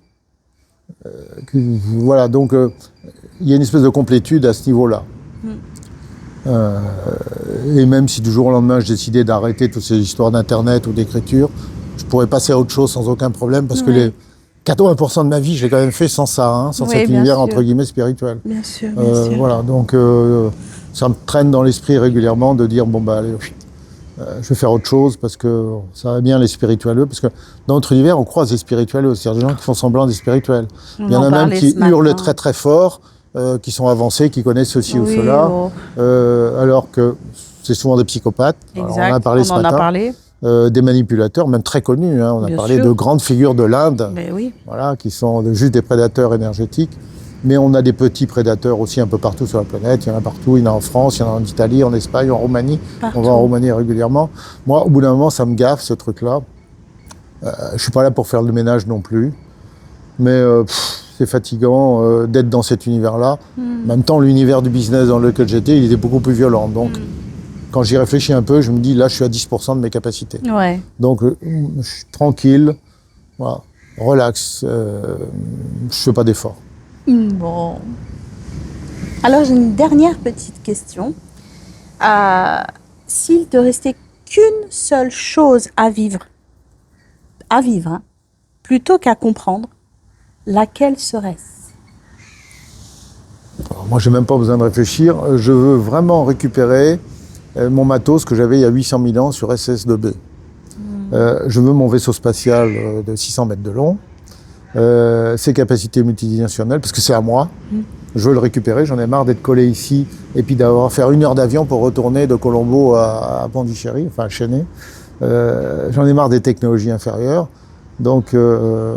Voilà, donc il y a une espèce de complétude à ce niveau-là. Et même si du jour au lendemain, je décidais d'arrêter toutes ces histoires d'internet ou d'écriture, je pourrais passer à autre chose sans aucun problème, parce que les 80% de ma vie, j'ai quand même fait sans ça, hein, sans cet univers entre guillemets spirituel. Bien sûr, bien sûr. Voilà, donc ça me traîne dans l'esprit régulièrement de dire bon bah allez, je vais faire autre chose parce que ça va bien les spirituelleux, parce que dans notre univers on croise des spirituelleux, c'est-à-dire des gens qui font semblant des spirituels. Il y en a même qui hurlent très très fort, qui sont avancés, qui connaissent ceci ou cela, alors que c'est souvent des psychopathes. Exact. Alors, on en a parlé ce matin. Des manipulateurs, même très connus. Hein. On a parlé de grandes figures de l'Inde, voilà, qui sont juste des prédateurs énergétiques. Mais on a des petits prédateurs aussi un peu partout sur la planète. Il y en a partout. Il y en a en France, il y en a en Italie, en Espagne, en Roumanie. Partout. On va en Roumanie régulièrement. Moi, au bout d'un moment, ça me gaffe, ce truc-là. Je suis pas là pour faire le ménage non plus. Mais c'est fatigant d'être dans cet univers-là. En même temps, l'univers du business dans lequel j'étais, il était beaucoup plus violent. Donc, quand j'y réfléchis un peu, je me dis, là, je suis à 10% de mes capacités. Donc, je suis tranquille, voilà, relax, je fais pas d'efforts. Bon. Alors, j'ai une dernière petite question. S'il te restait qu'une seule chose à vivre, hein, plutôt qu'à comprendre, laquelle serait-ce ? Alors, moi, j'ai même pas besoin de réfléchir. Je veux vraiment récupérer mon matos que j'avais il y a 800 000 ans sur SS2B. Je veux mon vaisseau spatial de 600 mètres de long, ses capacités multidimensionnelles, parce que c'est à moi. Je veux le récupérer, j'en ai marre d'être collé ici et puis d'avoir à faire 1 heure d'avion pour retourner de Colombo à Pondichéry, enfin à Chennai. J'en ai marre des technologies inférieures. Donc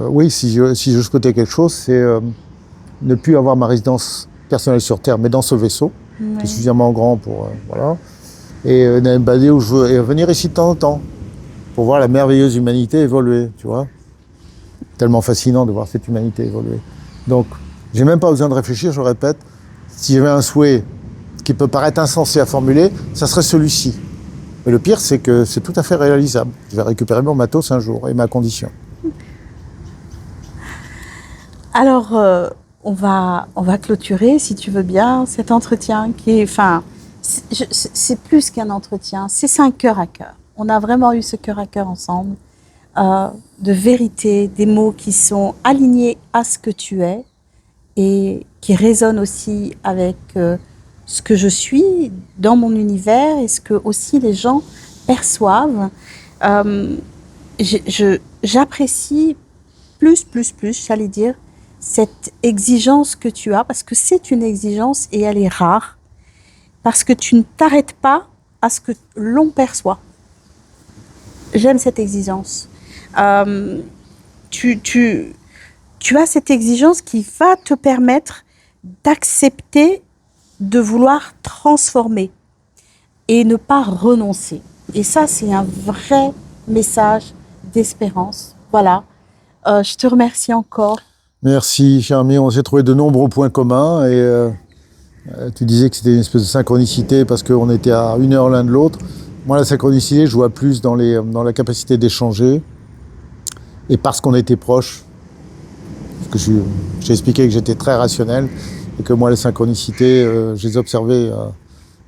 oui, si je souhaitais quelque chose, c'est ne plus avoir ma résidence personnelle sur Terre, mais dans ce vaisseau, qui est suffisamment grand pour... voilà. Et d'aller me balader où je veux, et venir ici de temps en temps, pour voir la merveilleuse humanité évoluer, tu vois. Tellement fascinant de voir cette humanité évoluer. Donc, j'ai même pas besoin de réfléchir, je répète, si j'avais un souhait qui peut paraître insensé à formuler, ça serait celui-ci. Mais le pire, c'est que c'est tout à fait réalisable. Je vais récupérer mon matos un jour, et ma condition. Alors, on va clôturer, si tu veux bien, cet entretien qui est... Enfin, c'est plus qu'un entretien, c'est un cœur à cœur. On a vraiment eu ce cœur à cœur ensemble, de vérité, des mots qui sont alignés à ce que tu es et qui résonnent aussi avec ce que je suis dans mon univers et ce que aussi les gens perçoivent. J'apprécie plus, j'allais dire, cette exigence que tu as, parce que c'est une exigence et elle est rare. Parce que tu ne t'arrêtes pas à ce que l'on perçoit. J'aime cette exigence. Tu as cette exigence qui va te permettre d'accepter de vouloir transformer et ne pas renoncer. Et ça, c'est un vrai message d'espérance. Voilà. Je te remercie encore. Merci, cher ami. On s'est trouvé de nombreux points communs et... tu disais que c'était une espèce de synchronicité parce qu'on était à 1 heure l'un de l'autre. Moi, la synchronicité, je vois plus dans la capacité d'échanger et parce qu'on était proches. Parce que j'ai expliqué que j'étais très rationnel et que moi, les synchronicités, je les observais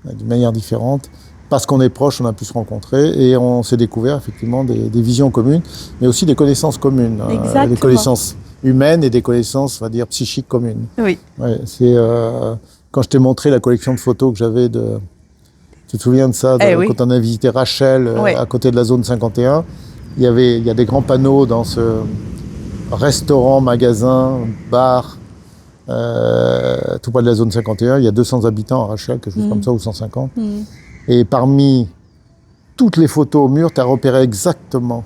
d'une manière différente. Parce qu'on est proches, on a pu se rencontrer et on s'est découvert effectivement des visions communes, mais aussi des connaissances communes. Des connaissances humaines et des connaissances, on va dire, psychiques communes. Oui. Ouais, c'est... quand je t'ai montré la collection de photos que j'avais de... Tu te souviens de ça, quand on a visité Rachel, à côté de la zone 51, il y a des grands panneaux dans ce restaurant, magasin, bar, tout près de la zone 51. Il y a 200 habitants à Rachel, quelque chose comme ça, ou 150. Et parmi toutes les photos au mur, tu as repéré exactement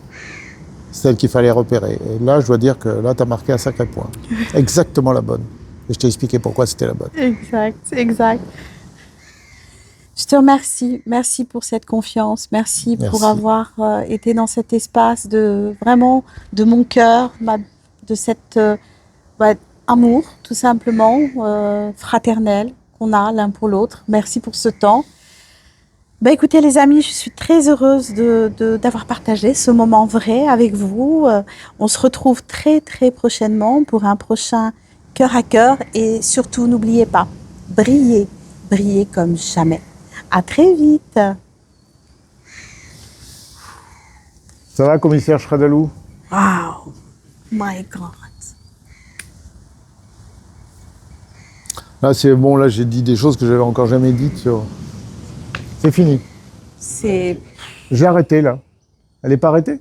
celle qu'il fallait repérer. Et là, je dois dire que là, tu as marqué un sacré point. Exactement la bonne. Et je t'ai expliqué pourquoi c'était la bonne. Exact. Je te remercie. Merci pour cette confiance. Merci. Pour avoir été dans cet espace de mon cœur, de cet amour, tout simplement, fraternel, qu'on a l'un pour l'autre. Merci pour ce temps. Ben, écoutez les amis, je suis très heureuse d'avoir partagé ce moment vrai avec vous. On se retrouve très très prochainement pour un prochain cœur à cœur et surtout n'oubliez pas, brillez, brillez comme jamais. À très vite. Ça va, commissaire Schradalou? Wow, my God. Là, c'est bon, là, j'ai dit des choses que j'avais encore jamais dites sur... C'est fini. C'est J'ai arrêté, là. Elle n'est pas arrêtée?